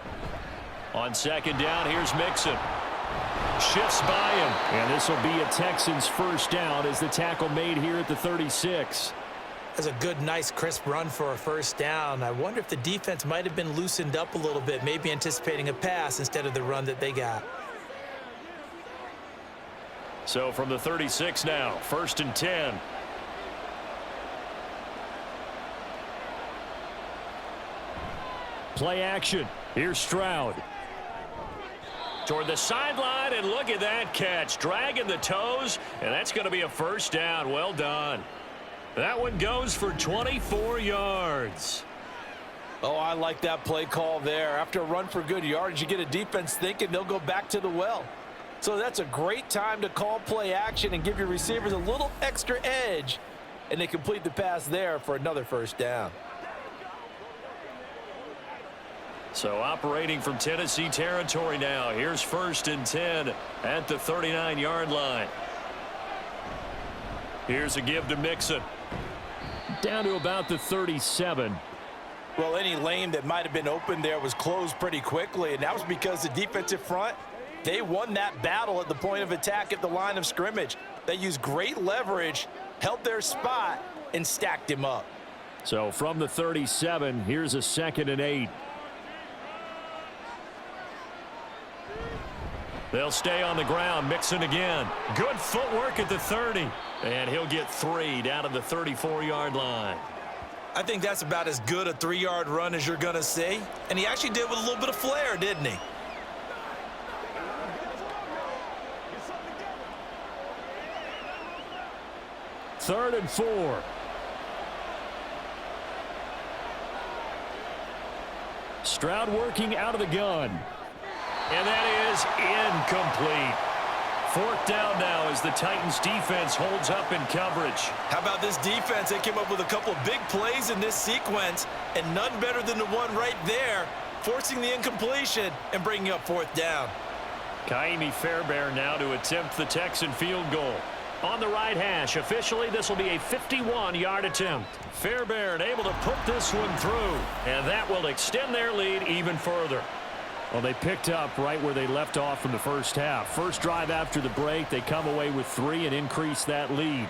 On 2nd down, here's Mixon. Shifts by him. And this will be a Texans first down as the tackle made here at the 36. That's a good, nice, crisp run for a first down. I wonder if the defense might have been loosened up a little bit, maybe anticipating a pass instead of the run that they got. So from the 36 now, 1st and 10. Play action. Here's Stroud. Toward the sideline, and look at that catch. Dragging the toes, and that's going to be a first down. Well done. That one goes for 24 yards. Oh, I like that play call there. After a run for good yardage, you get a defense thinking they'll go back to the well. So that's a great time to call play action and give your receivers a little extra edge, and they complete the pass there for another first down. So operating from Tennessee territory now. Here's 1st and 10 at the 39-yard line. Here's a give to Mixon. Down to about the 37. Well, any lane that might have been open there was closed pretty quickly, and that was because the defensive front, they won that battle at the point of attack at the line of scrimmage. They used great leverage, held their spot, and stacked him up. So from the 37, here's a 2nd and 8. They'll stay on the ground. Mixon again. Good footwork at the 30. And he'll get 3 down to the 34-yard line. I think that's about as good a 3-yard run as you're going to see. And he actually did with a little bit of flair, didn't he? Third and 4. Stroud working out of the gun. And that is incomplete. 4th down now as the Titans defense holds up in coverage. How about this defense? They came up with a couple of big plays in this sequence, and none better than the one right there, forcing the incompletion and bringing up 4th down. Kaimi Fairbairn now to attempt the Texan field goal. On the right hash, officially this will be a 51-yard attempt. Fairbairn able to put this one through, and that will extend their lead even further. Well, they picked up right where they left off from the first half. First drive after the break, they come away with 3 and increase that lead.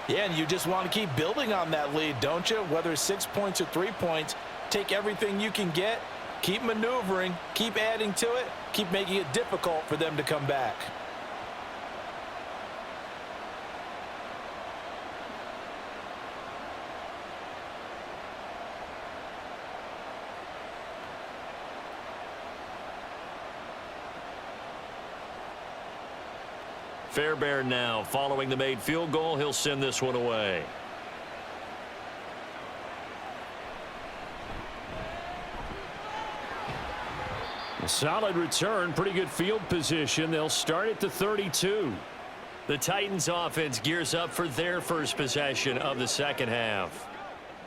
Yeah, and you just want to keep building on that lead, don't you? Whether it's 6 points or 3 points, take everything you can get, keep maneuvering, keep adding to it, keep making it difficult for them to come back. Fairbairn now following the made field goal. He'll send this one away. A solid return, pretty good field position. They'll start at the 32. The Titans offense gears up for their first possession of the second half.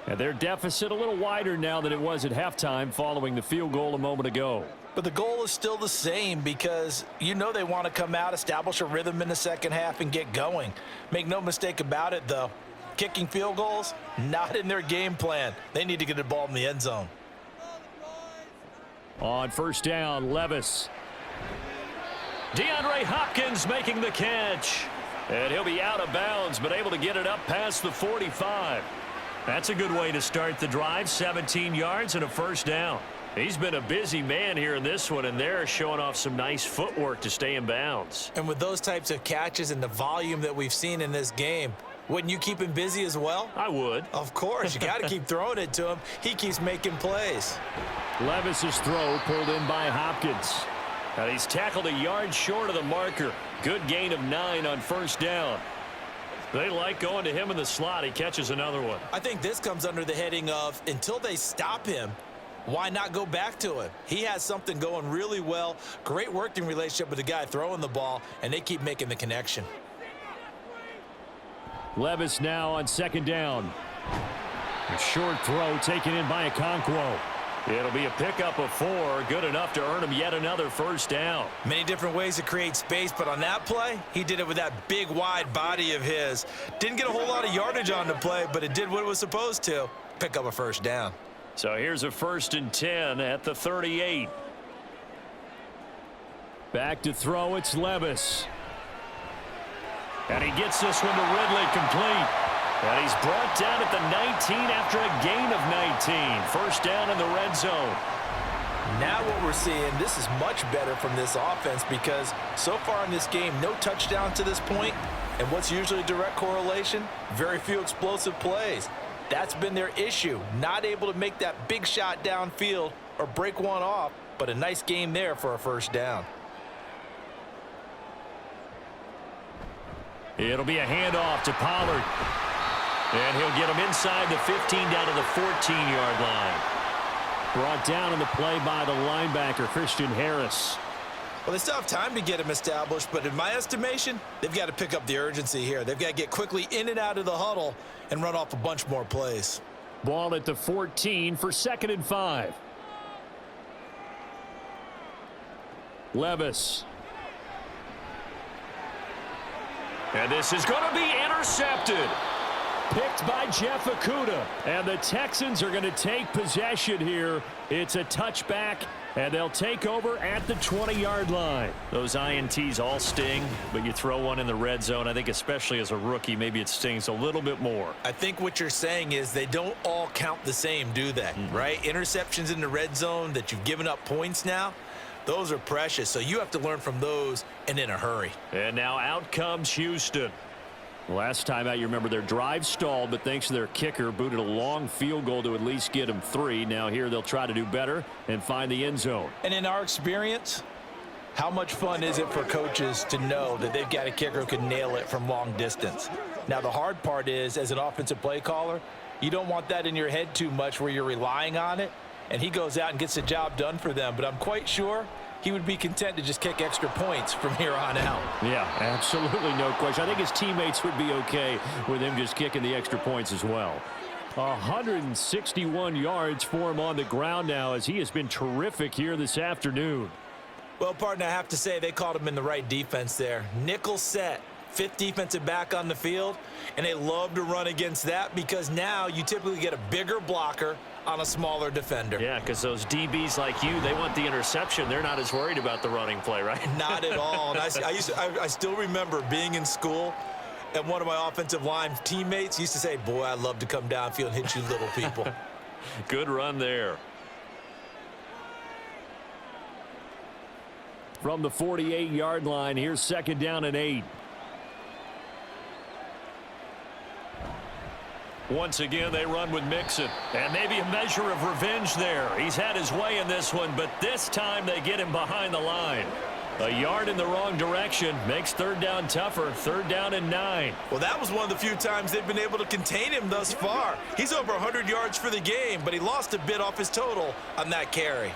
And their deficit a little wider now than it was at halftime following the field goal a moment ago. But the goal is still the same, because you know they want to come out, establish a rhythm in the second half, and get going. Make no mistake about it, though. Kicking field goals, not in their game plan. They need to get the ball in the end zone. On first down, Levis. DeAndre Hopkins making the catch. And he'll be out of bounds, but able to get it up past the 45. That's a good way to start the drive. 17 yards and a first down. He's been a busy man here in this one, and they're showing off some nice footwork to stay in bounds. And with those types of catches and the volume that we've seen in this game, wouldn't you keep him busy as well? I would. Of course. You got to keep throwing it to him. He keeps making plays. Levis's throw pulled in by Hopkins. And he's tackled a yard short of the marker. Good gain of 9 on first down. They like going to him in the slot. He catches another one. I think this comes under the heading of until they stop him, why not go back to him? He has something going really well. Great working relationship with the guy throwing the ball, and they keep making the connection. Levis now on second down. A short throw taken in by Okonkwo. It'll be a pickup of 4, good enough to earn him yet another first down. Many different ways to create space, but on that play, he did it with that big, wide body of his. Didn't get a whole lot of yardage on the play, but it did what it was supposed to. Pick up a first down. So here's a 1st and 10 at the 38. Back to throw, it's Levis. And he gets this one to Ridley complete. And he's brought down at the 19 after a gain of 19. First down in the red zone. Now what we're seeing, this is much better from this offense because so far in this game, no touchdowns to this point. And what's usually a direct correlation? Very few explosive plays. That's been their issue. Not able to make that big shot downfield or break one off, but a nice game there for a first down. It'll be a handoff to Pollard. And he'll get him inside the 15 down to the 14-yard line. Brought down in the play by the linebacker, Christian Harris. Well, they still have time to get him established, but in my estimation, they've got to pick up the urgency here. They've got to get quickly in and out of the huddle and run off a bunch more plays. Ball at the 14 for 2nd and 5. Levis. And this is going to be intercepted. Picked by Jeff Okudah. And the Texans are going to take possession here. It's a touchback, and they'll take over at the 20-yard line. Those INTs all sting, but you throw one in the red zone, I think especially as a rookie, maybe it stings a little bit more. I think what you're saying is they don't all count the same, do they? Right? Interceptions in the red zone that you've given up points now, those are precious. So you have to learn from those and in a hurry. And now out comes Houston. Last time out, you remember their drive stalled, but thanks to their kicker, booted a long field goal to at least get them 3. Now here they'll try to do better and find the end zone. And in our experience, how much fun is it for coaches to know that they've got a kicker who can nail it from long distance? Now the hard part is, as an offensive play caller, you don't want that in your head too much where you're relying on it, and he goes out and gets the job done for them. But I'm quite sure he would be content to just kick extra points from here on out. Yeah, absolutely no question. I think his teammates would be okay with him just kicking the extra points as well. 161 yards for him on the ground now as he has been terrific here this afternoon. Well, partner, I have to say they called him in the right defense there. Nickel set, 5th defensive back on the field, and they love to run against that because now you typically get a bigger blocker on a smaller defender. Yeah, because those DBs like you, they want the interception. They're not as worried about the running play, right? Not at all. And I still remember being in school, and one of my offensive line teammates used to say, boy, I'd love to come downfield and hit you little people. Good run there. From the 48-yard line, here's 2nd down and 8. Once again, they run with Mixon. And maybe a measure of revenge there. He's had his way in this one, but this time they get him behind the line. A yard in the wrong direction makes 3rd down tougher. 3rd down and 9. Well, that was one of the few times they've been able to contain him thus far. He's over 100 yards for the game, but he lost a bit off his total on that carry.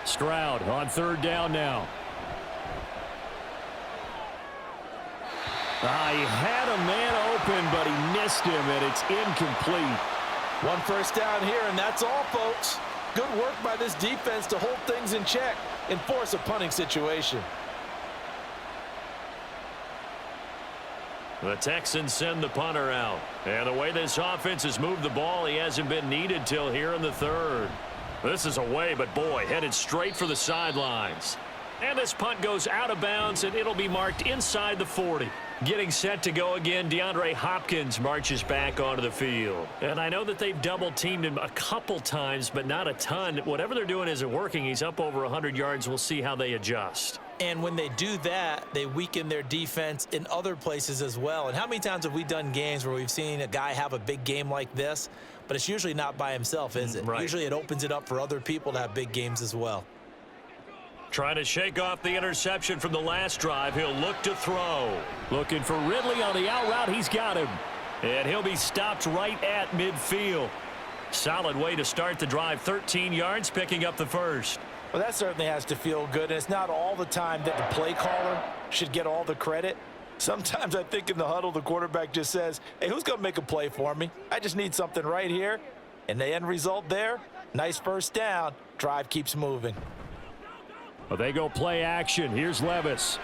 Stroud on 3rd down now. He had a man open, but he missed him, and it's incomplete. 1 first down here, and that's all, folks. Good work by this defense to hold things in check and force a punting situation. The Texans send the punter out. And the way this offense has moved the ball, he hasn't been needed till here in the 3rd. This is away, but boy, headed straight for the sidelines. And this punt goes out of bounds, and it'll be marked inside the 40. Getting set to go again, DeAndre Hopkins marches back onto the field. And I know that they've double-teamed him a couple times, but not a ton. Whatever they're doing isn't working. He's up over 100 yards. We'll see how they adjust. And when they do that, they weaken their defense in other places as well. And how many times have we done games where we've seen a guy have a big game like this, but it's usually not by himself, is it? Right. Usually it opens it up for other people to have big games as well. Trying to shake off the interception from the last drive. He'll look to throw. Looking for Ridley on the out route. He's got him. And he'll be stopped right at midfield. Solid way to start the drive. 13 yards, picking up the first. Well, that certainly has to feel good, and it's not all the time that the play caller should get all the credit. Sometimes I think in the huddle, the quarterback just says, hey, who's going to make a play for me? I just need something right here. And the end result there, nice first down. Drive keeps moving. Well, they go play action. Here's Levis.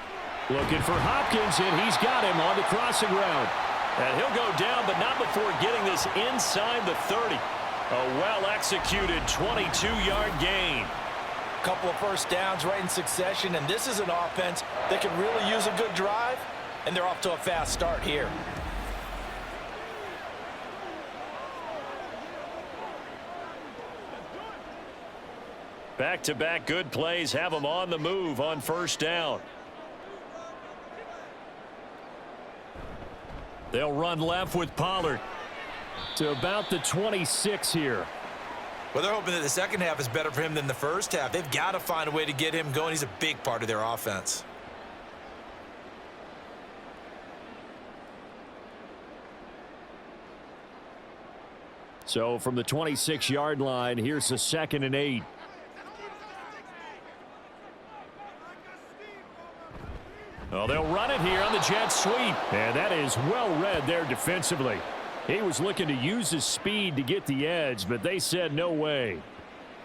Looking for Hopkins, and he's got him on the crossing route. And he'll go down, but not before getting this inside the 30. A well-executed 22-yard gain. Couple of first downs right in succession, and this is an offense that can really use a good drive, and they're off to a fast start here. Back-to-back good plays have them on the move on first down. They'll run left with Pollard to about the 26 here. Well, they're hoping that the second half is better for him than the first half. They've got to find a way to get him going. He's a big part of their offense. So from the 26-yard line, here's a 2nd and 8. Well, they'll run it here on the jet sweep. And that is well read there defensively. He was looking to use his speed to get the edge, but they said no way.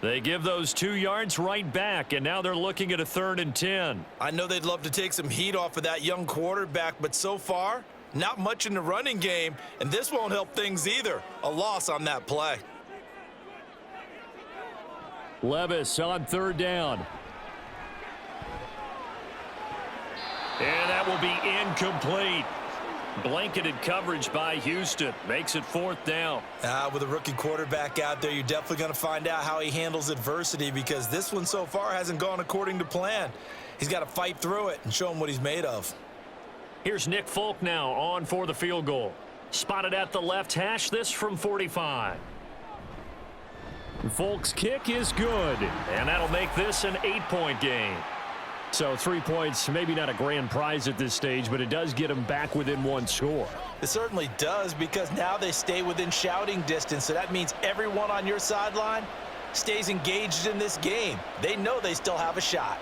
They give those 2 yards right back, and now they're looking at a 3rd and 10. I know they'd love to take some heat off of that young quarterback, but so far, not much in the running game, and this won't help things either. A loss on that play. Levis on 3rd down. And that will be incomplete. Blanketed coverage by Houston. Makes it 4th down. With a rookie quarterback out there, you're definitely going to find out how he handles adversity, because this one so far hasn't gone according to plan. He's got to fight through it and show him what he's made of. Here's Nick Folk now on for the field goal. Spotted at the left hash, this from 45. Folk's kick is good, and that'll make this an 8-point game. So 3 points, maybe not a grand prize at this stage, but it does get them back within 1 score. It certainly does, because now they stay within shouting distance, so that means everyone on your sideline stays engaged in this game. They know they still have a shot.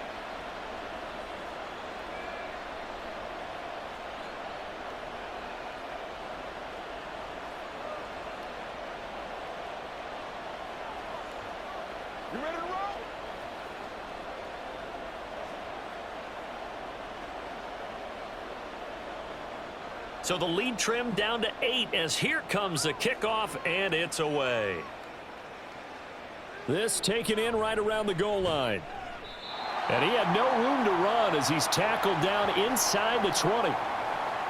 You ready to roll? So the lead trimmed down to 8 as here comes the kickoff, and it's away. This taken in right around the goal line. And he had no room to run as he's tackled down inside the 20.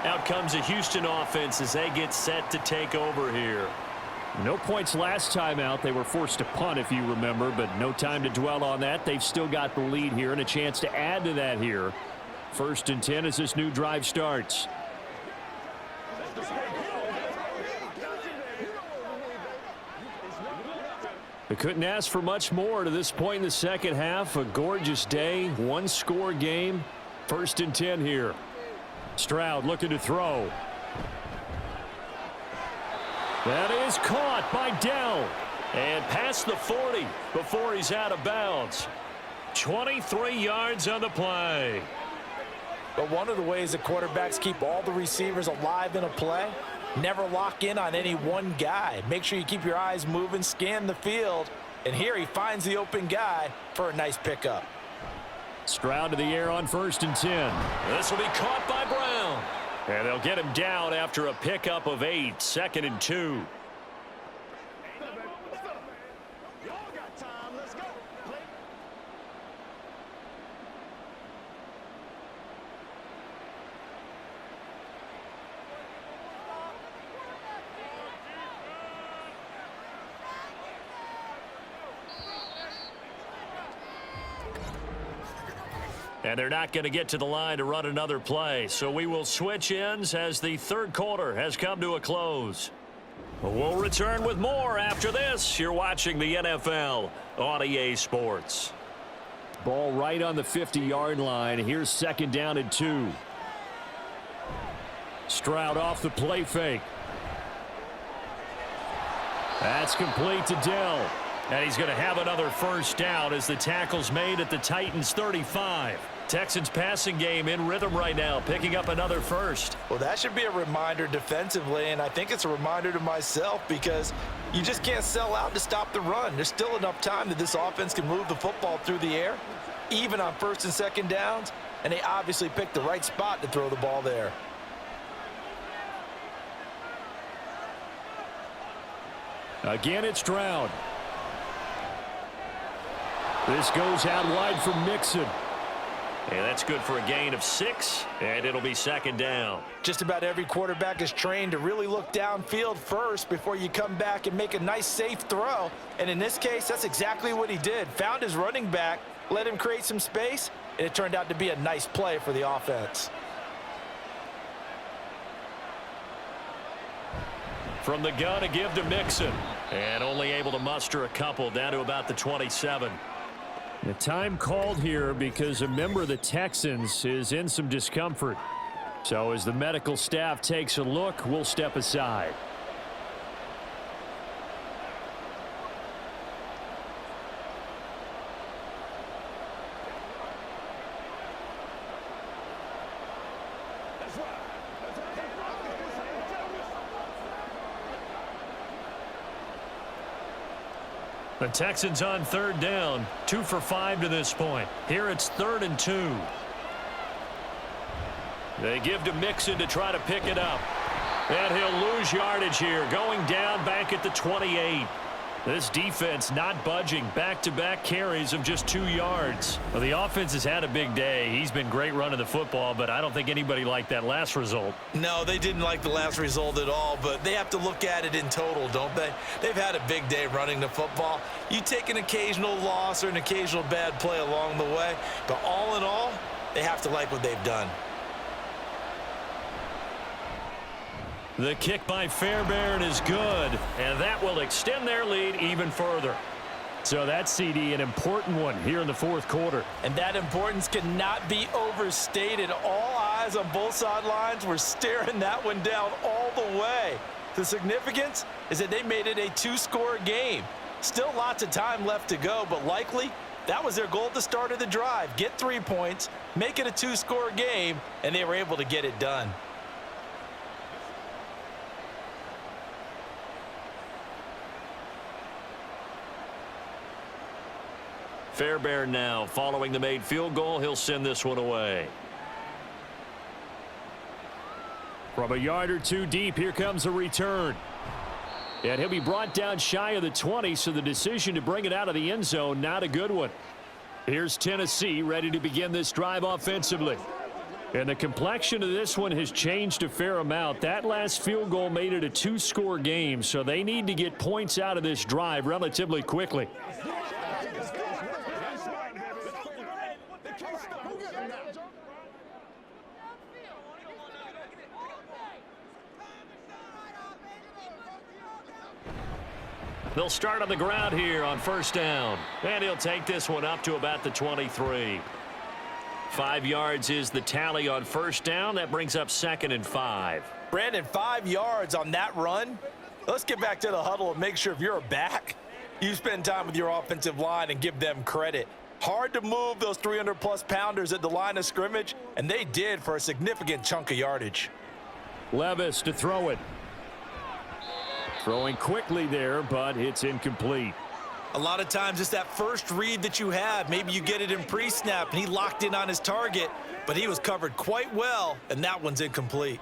Out comes the Houston offense as they get set to take over here. No points last time out. They were forced to punt, if you remember, but no time to dwell on that. They've still got the lead here and a chance to add to that here. 1st and 10 as this new drive starts. They couldn't ask for much more to this point in the second half. A gorgeous day, 1-score game. 1st and 10 here. Stroud looking to throw. That is caught by Dell. And past the 40 before he's out of bounds. 23 yards on the play. But one of the ways that quarterbacks keep all the receivers alive in a play, never lock in on any one guy. Make sure you keep your eyes moving, scan the field, and here he finds the open guy for a nice pickup. Stroud to the air on 1st and 10. This will be caught by Brown. And they'll get him down after a pickup of 8. 2nd and 2. And they're not going to get to the line to run another play. So we will switch ends as the third quarter has come to a close. We'll return with more after this. You're watching the NFL on EA Sports. Ball right on the 50-yard line. Here's second down and 2. Stroud off the play fake. That's complete to Dell. And he's going to have another first down as the tackle's made at the Titans' 35. Texans passing game in rhythm right now, picking up another first. Well, that should be a reminder defensively, and I think it's a reminder to myself because you just can't sell out to stop the run. There's still enough time that this offense can move the football through the air, even on first and second downs, and they obviously picked the right spot to throw the ball there. Again, it's Stroud. This goes out wide for Mixon. And that's good for a gain of 6, and it'll be second down. Just about every quarterback is trained to really look downfield first before you come back and make a nice, safe throw. And in this case, that's exactly what he did. Found his running back, let him create some space, and it turned out to be a nice play for the offense. From the gun, a give to Mixon. And only able to muster a couple down to about the 27. The time called here because a member of the Texans is in some discomfort. So as the medical staff takes a look, we'll step aside. The Texans on third down, 2 for 5 to this point. Here it's 3rd and 2. They give to Mixon to try to pick it up. And he'll lose yardage here, going down back at the 28. This defense not budging. Back-to-back carries of just 2 yards. Well, the offense has had a big day. He's been great running the football, but I don't think anybody liked that last result. No, they didn't like the last result at all, but they have to look at it in total, don't they? They've had a big day running the football. You take an occasional loss or an occasional bad play along the way, but all in all, they have to like what they've done. The kick by Fairbairn is good, and that will extend their lead even further. So that's, CD, an important one here in the fourth quarter. And that importance cannot be overstated. All eyes on both sidelines were staring that one down all the way. The significance is that they made it a 2-score game. Still lots of time left to go, but likely that was their goal at the start of the drive. Get 3 points, make it a 2-score game, and they were able to get it done. Fairbairn now following the made field goal. He'll send this one away. From a yard or 2 deep, here comes a return. And he'll be brought down shy of the 20, so the decision to bring it out of the end zone, not a good one. Here's Tennessee ready to begin this drive offensively. And the complexion of this one has changed a fair amount. That last field goal made it a 2-score game, so they need to get points out of this drive relatively quickly. They'll start on the ground here on first down. And he'll take this one up to about the 23. 5 yards is the tally on first down. That brings up 2nd and 5. Brandon, 5 yards on that run. Let's get back to the huddle and make sure if you're a back, you spend time with your offensive line and give them credit. Hard to move those 300-plus pounders at the line of scrimmage, and they did for a significant chunk of yardage. Levis to throw it. Throwing quickly there, but it's incomplete. A lot of times it's that first read that you have. Maybe you get it in pre-snap, and he locked in on his target, but he was covered quite well, and that one's incomplete.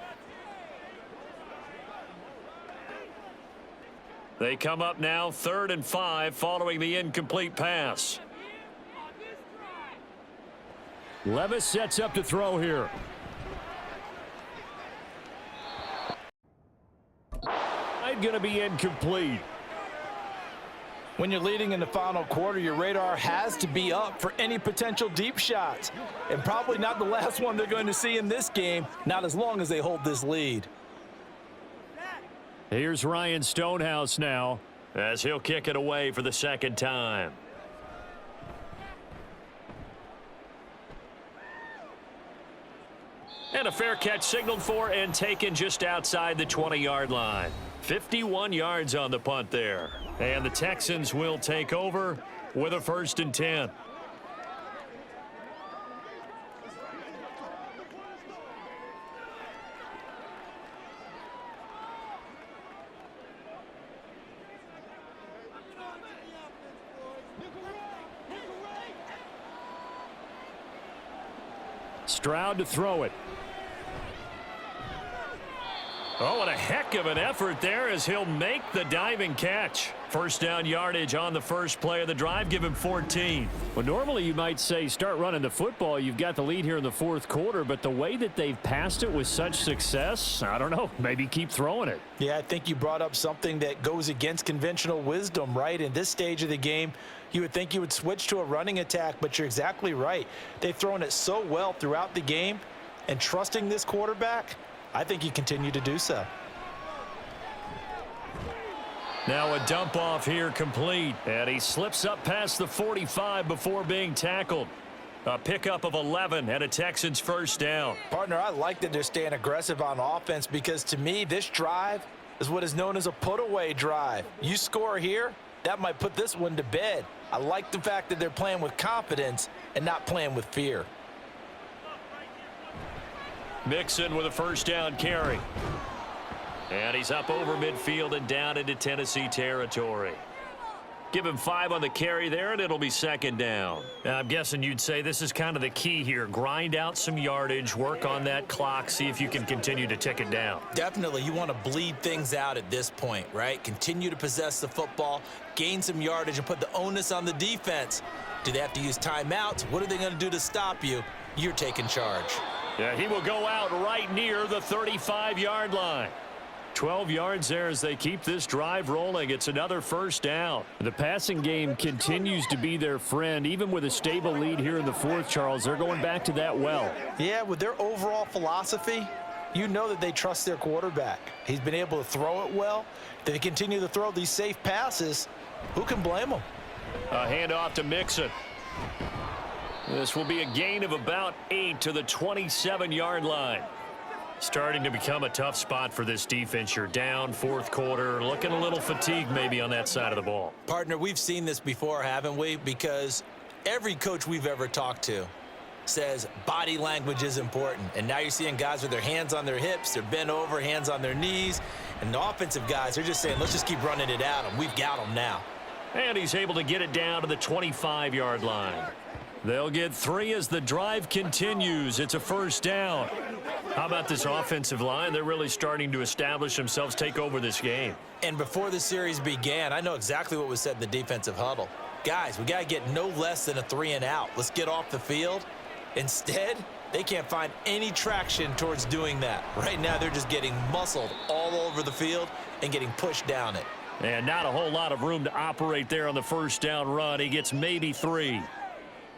They come up now 3rd and 5 following the incomplete pass. Levis sets up to throw here. Going to be incomplete. When you're leading in the final quarter, your radar has to be up for any potential deep shots. And probably not the last one they're going to see in this game, not as long as they hold this lead. Here's Ryan Stonehouse now, as he'll kick it away for the second time. And a fair catch signaled for and taken just outside the 20-yard line. 51 yards on the punt there. And the Texans will take over with a 1st and 10. Stroud to throw it. Oh, and a heck of an effort there as he'll make the diving catch. First down yardage on the first play of the drive. Give him 14. Well, normally you might say start running the football. You've got the lead here in the 4th quarter, but the way that they've passed it with such success, I don't know, maybe keep throwing it. Yeah, I think you brought up something that goes against conventional wisdom, right? In this stage of the game, you would think you would switch to a running attack, but you're exactly right. They've thrown it so well throughout the game, and trusting this quarterback, I think you continue to do so. Now a dump off here complete, and he slips up past the 45 before being tackled. A pickup of 11 and a Texans 1st down. Partner, I like that they're staying aggressive on offense because to me, this drive is what is known as a put-away drive. You score here, that might put this one to bed. I like the fact that they're playing with confidence and not playing with fear. Mixon with a 1st down carry. And he's up over midfield and down into Tennessee territory. Give him 5 on the carry there, and it'll be 2nd down. Now, I'm guessing you'd say this is kind of the key here. Grind out some yardage, work on that clock, see if you can continue to tick it down. Definitely, you want to bleed things out at this point, right? Continue to possess the football, gain some yardage, and put the onus on the defense. Do they have to use timeouts? What are they going to do to stop you? You're taking charge. Yeah, he will go out right near the 35-yard line. 12 yards there as they keep this drive rolling. It's another 1st down. The passing game continues to be their friend. Even with a stable lead here in the 4th, Charles, they're going back to that well. Yeah, with their overall philosophy, you know that they trust their quarterback. He's been able to throw it well. They continue to throw these safe passes. Who can blame them? A handoff to Mixon. This will be a gain of about 8 to the 27-yard line. Starting to become a tough spot for this defense. You're down 4th quarter, looking a little fatigued maybe on that side of the ball. Partner, we've seen this before, haven't we? Because every coach we've ever talked to says body language is important. And now you're seeing guys with their hands on their hips, they're bent over, hands on their knees. And the offensive guys are just saying, let's just keep running it at them. We've got them now. And he's able to get it down to the 25-yard line. They'll get 3 as the drive continues. It's a 1st down. How about this offensive line? They're really starting to establish themselves, take over this game. And before the series began, I know exactly what was said in the defensive huddle. Guys, we got to get no less than a 3 and out. Let's get off the field. Instead, they can't find any traction towards doing that. Right now, they're just getting muscled all over the field and getting pushed down it. And not a whole lot of room to operate there on the 1st down run. He gets maybe 3.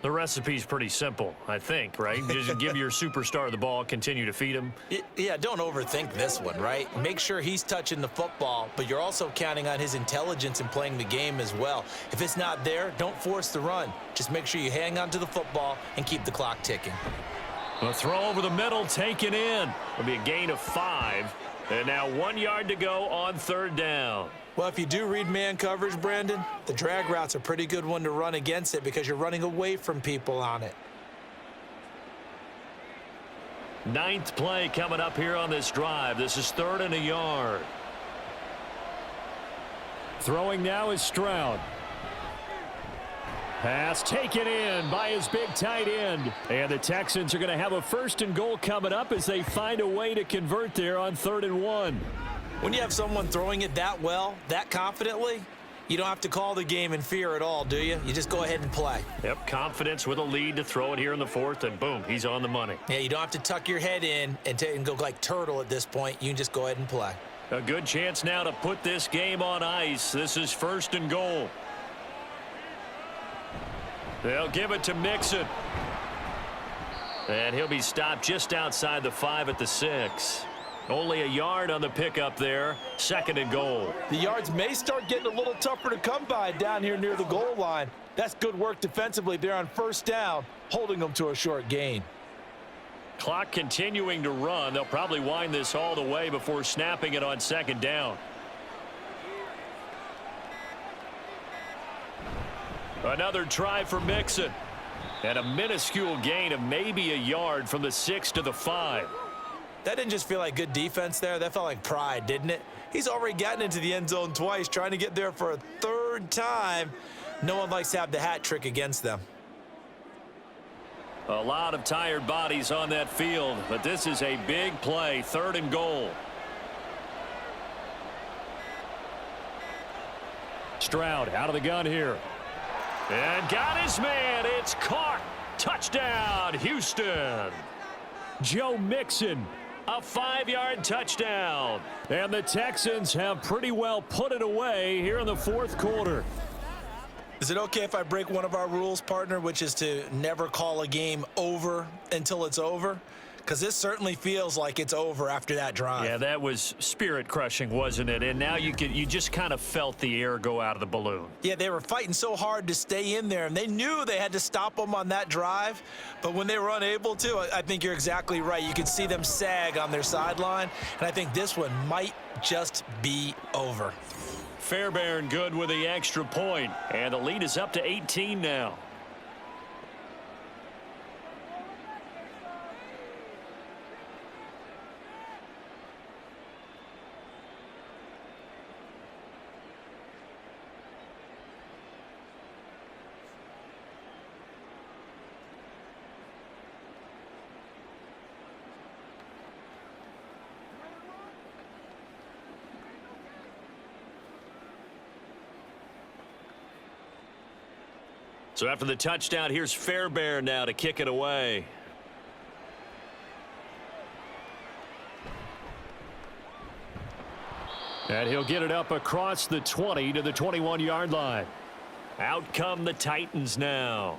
The recipe's pretty simple, I think, right? Just give your superstar the ball, continue to feed him. Yeah, don't overthink this one, right? Make sure he's touching the football, but you're also counting on his intelligence in playing the game as well. If it's not there, don't force the run. Just make sure you hang on to the football and keep the clock ticking. A throw over the middle, taken in. It'll be a gain of 5. And now 1 yard to go on 3rd down. Well, if you do read man coverage, Brandon, the drag route's a pretty good one to run against it because you're running away from people on it. 9th play coming up here on this drive. This is 3rd and a yard. Throwing now is Stroud. Pass taken in by his big tight end. And the Texans are going to have a 1st and goal coming up as they find a way to convert there on 3rd and 1. When you have someone throwing it that well, that confidently, you don't have to call the game in fear at all, do you? You just go ahead and play. Yep, confidence with a lead to throw it here in the 4th, and boom, he's on the money. Yeah, you don't have to tuck your head in and go like turtle at this point. You can just go ahead and play. A good chance now to put this game on ice. This is 1st and goal. They'll give it to Mixon. And he'll be stopped just outside the 5 at the 6. Only a yard on the pickup there. 2nd and goal. The yards may start getting a little tougher to come by down here near the goal line. That's good work defensively there on 1st down, holding them to a short gain. Clock continuing to run. They'll probably wind this all the way before snapping it on 2nd down. Another try for Mixon. And a minuscule gain of maybe a yard from the 6 to the 5. That didn't just feel like good defense there. That felt like pride, didn't it? He's already gotten into the end zone twice, trying to get there for a 3rd time. No one likes to have the hat trick against them. A lot of tired bodies on that field, but this is a big play. 3rd and goal. Stroud out of the gun here. And got his man. It's caught. Touchdown, Houston. Joe Mixon, a 5-yard touchdown. And the Texans have pretty well put it away here in the 4th quarter. Is it okay if I break one of our rules, partner, which is to never call a game over until it's over? Because this certainly feels like it's over after that drive. Yeah, that was spirit-crushing, wasn't it? And now you just kind of felt the air go out of the balloon. Yeah, they were fighting so hard to stay in there, and they knew they had to stop them on that drive. But when they were unable to, I think you're exactly right. You could see them sag on their sideline, and I think this one might just be over. Fairbairn good with the extra point, and the lead is up to 18 now. So after the touchdown, here's Fairbairn now to kick it away. And he'll get it up across the 20 to the 21-yard line. Out come the Titans now.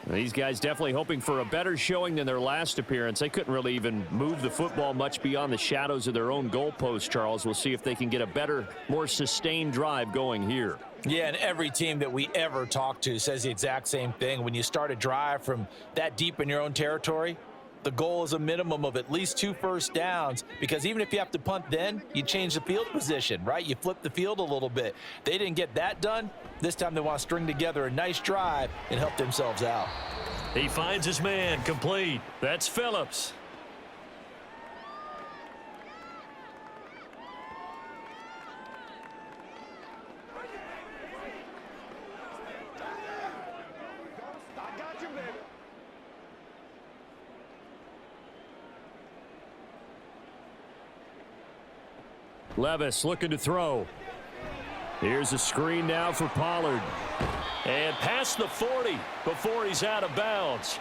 These guys definitely hoping for a better showing than their last appearance. They couldn't really even move the football much beyond the shadows of their own goalpost, Charles. We'll see if they can get a better, more sustained drive going here. Yeah, and every team that we ever talk to says the exact same thing. When you start a drive from that deep in your own territory, the goal is a minimum of at least 2 first downs, because even if you have to punt then, you change the field position, right? You flip the field a little bit. They didn't get that done. This time they want to string together a nice drive and help themselves out. He finds his man, complete. That's Phillips. Levis looking to throw. Here's a screen now for Pollard. And past the 40 before he's out of bounds.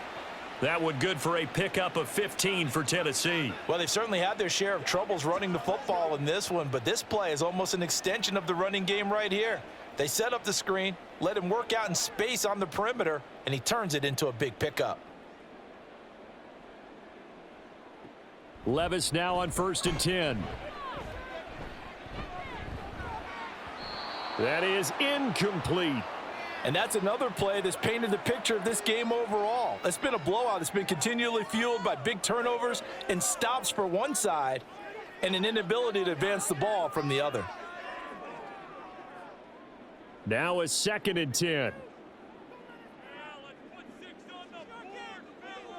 That one good for a pickup of 15 for Tennessee. Well, they've certainly had their share of troubles running the football in this one, but this play is almost an extension of the running game right here. They set up the screen, let him work out in space on the perimeter, and he turns it into a big pickup. Levis now on 1st and 10. That is incomplete. And that's another play that's painted the picture of this game overall. It's been a blowout. It's been continually fueled by big turnovers and stops for one side and an inability to advance the ball from the other. Now a 2nd and 10.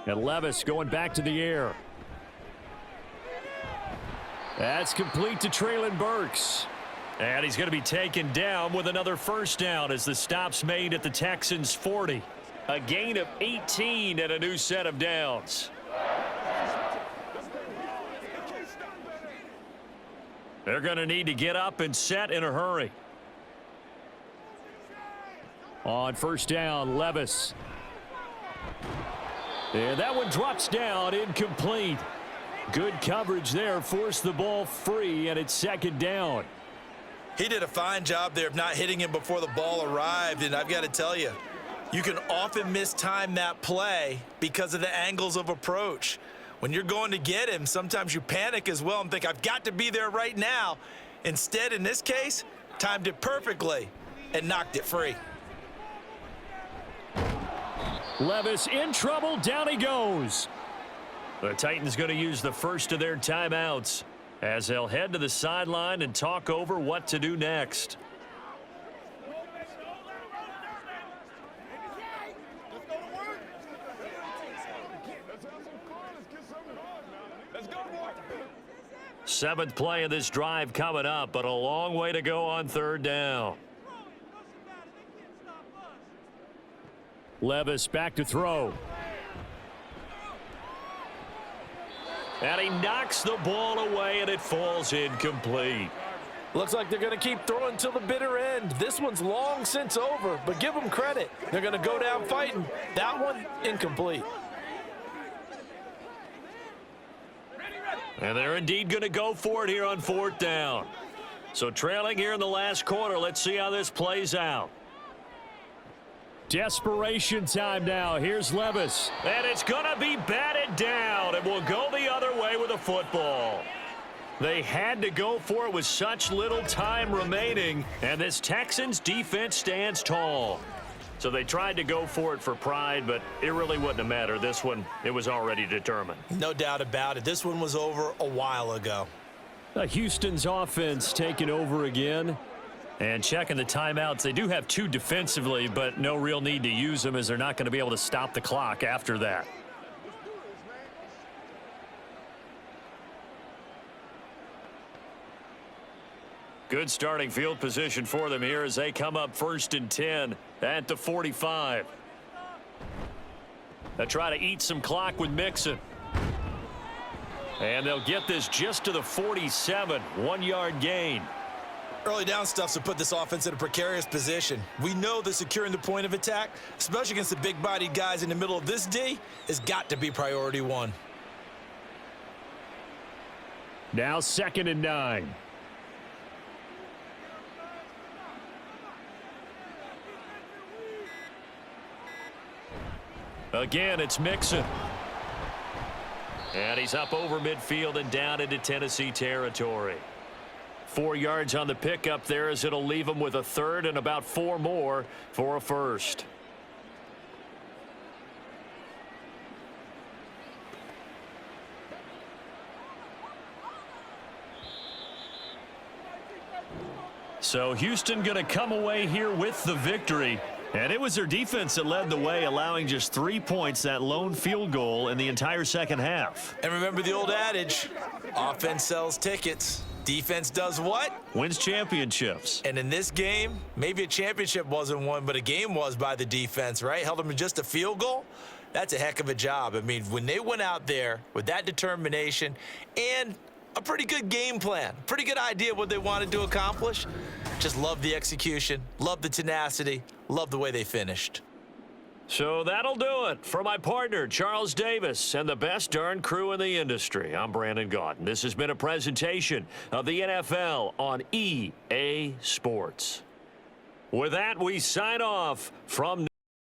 And Levis going back to the air. That's complete to Traylon Burks. And he's going to be taken down with another first down as the stop's made at the Texans' 40. A gain of 18 and a new set of downs. They're going to need to get up and set in a hurry. On 1st down, Levis. And that one drops down, incomplete. Good coverage there, forced the ball free, and it's 2nd down. He did a fine job there of not hitting him before the ball arrived, and I've got to tell you, You can often mistime that play because of the angles of approach. When you're going to get him, sometimes you panic as well and think, I've got to be there right now. Instead, in this case, timed it perfectly and knocked it free. Levis in trouble. Down he goes. The Titans going to use the first of their timeouts as they'll head to the sideline and talk over what to do next. Seventh play of this drive coming up, but a long way to go on third down. Levis back to throw. And he knocks the ball away, and it falls incomplete. Looks like they're going to keep throwing till the bitter end. This one's long since over, but give them credit. They're going to go down fighting. That one, incomplete. And they're indeed going to go for it here on fourth down. So trailing here in the last quarter, let's see how this plays out. Desperation time now. Here's Levis. And it's going to be batted down. It will go the other way with a football. They had to go for it with such little time remaining, and this Texans defense stands tall. So they tried to go for it for pride, but it really wouldn't have mattered. This one, it was already determined. No doubt about it. This one was over a while ago. Houston's offense taking over again. And checking the timeouts, they do have two defensively, but no real need to use them as they're not going to be able to stop the clock after that. Good starting field position for them here as they come up 1st and 10 at the 45. They'll try to eat some clock with Mixon. And they'll get this just to the 47, 1-yard gain. Early down stuff's to put this offense in a precarious position. We know that securing the point of attack, especially against the big-bodied guys in the middle of this D, has got to be priority one. Now 2nd and 9. Again, it's Mixon. And he's up over midfield and down into Tennessee territory. 4 yards on the pickup there as it'll leave him with a third and about 4 more for a first. So Houston going to come away here with the victory. And it was their defense that led the way, allowing just 3 points, that lone field goal in the entire second half. And remember the old adage, offense sells tickets. Defense does what? Wins championships. And in this game, maybe a championship wasn't won, but a game was by the defense, right? Held them to just a field goal. That's a heck of a job. I mean, when they went out there with that determination and a pretty good game plan, pretty good idea what they wanted to accomplish, just love the execution, love the tenacity, love the way they finished. So that'll do it for my partner, Charles Davis, and the best darn crew in the industry. I'm Brandon Gaudin. This has been a presentation of the NFL on EA Sports. With that, we sign off from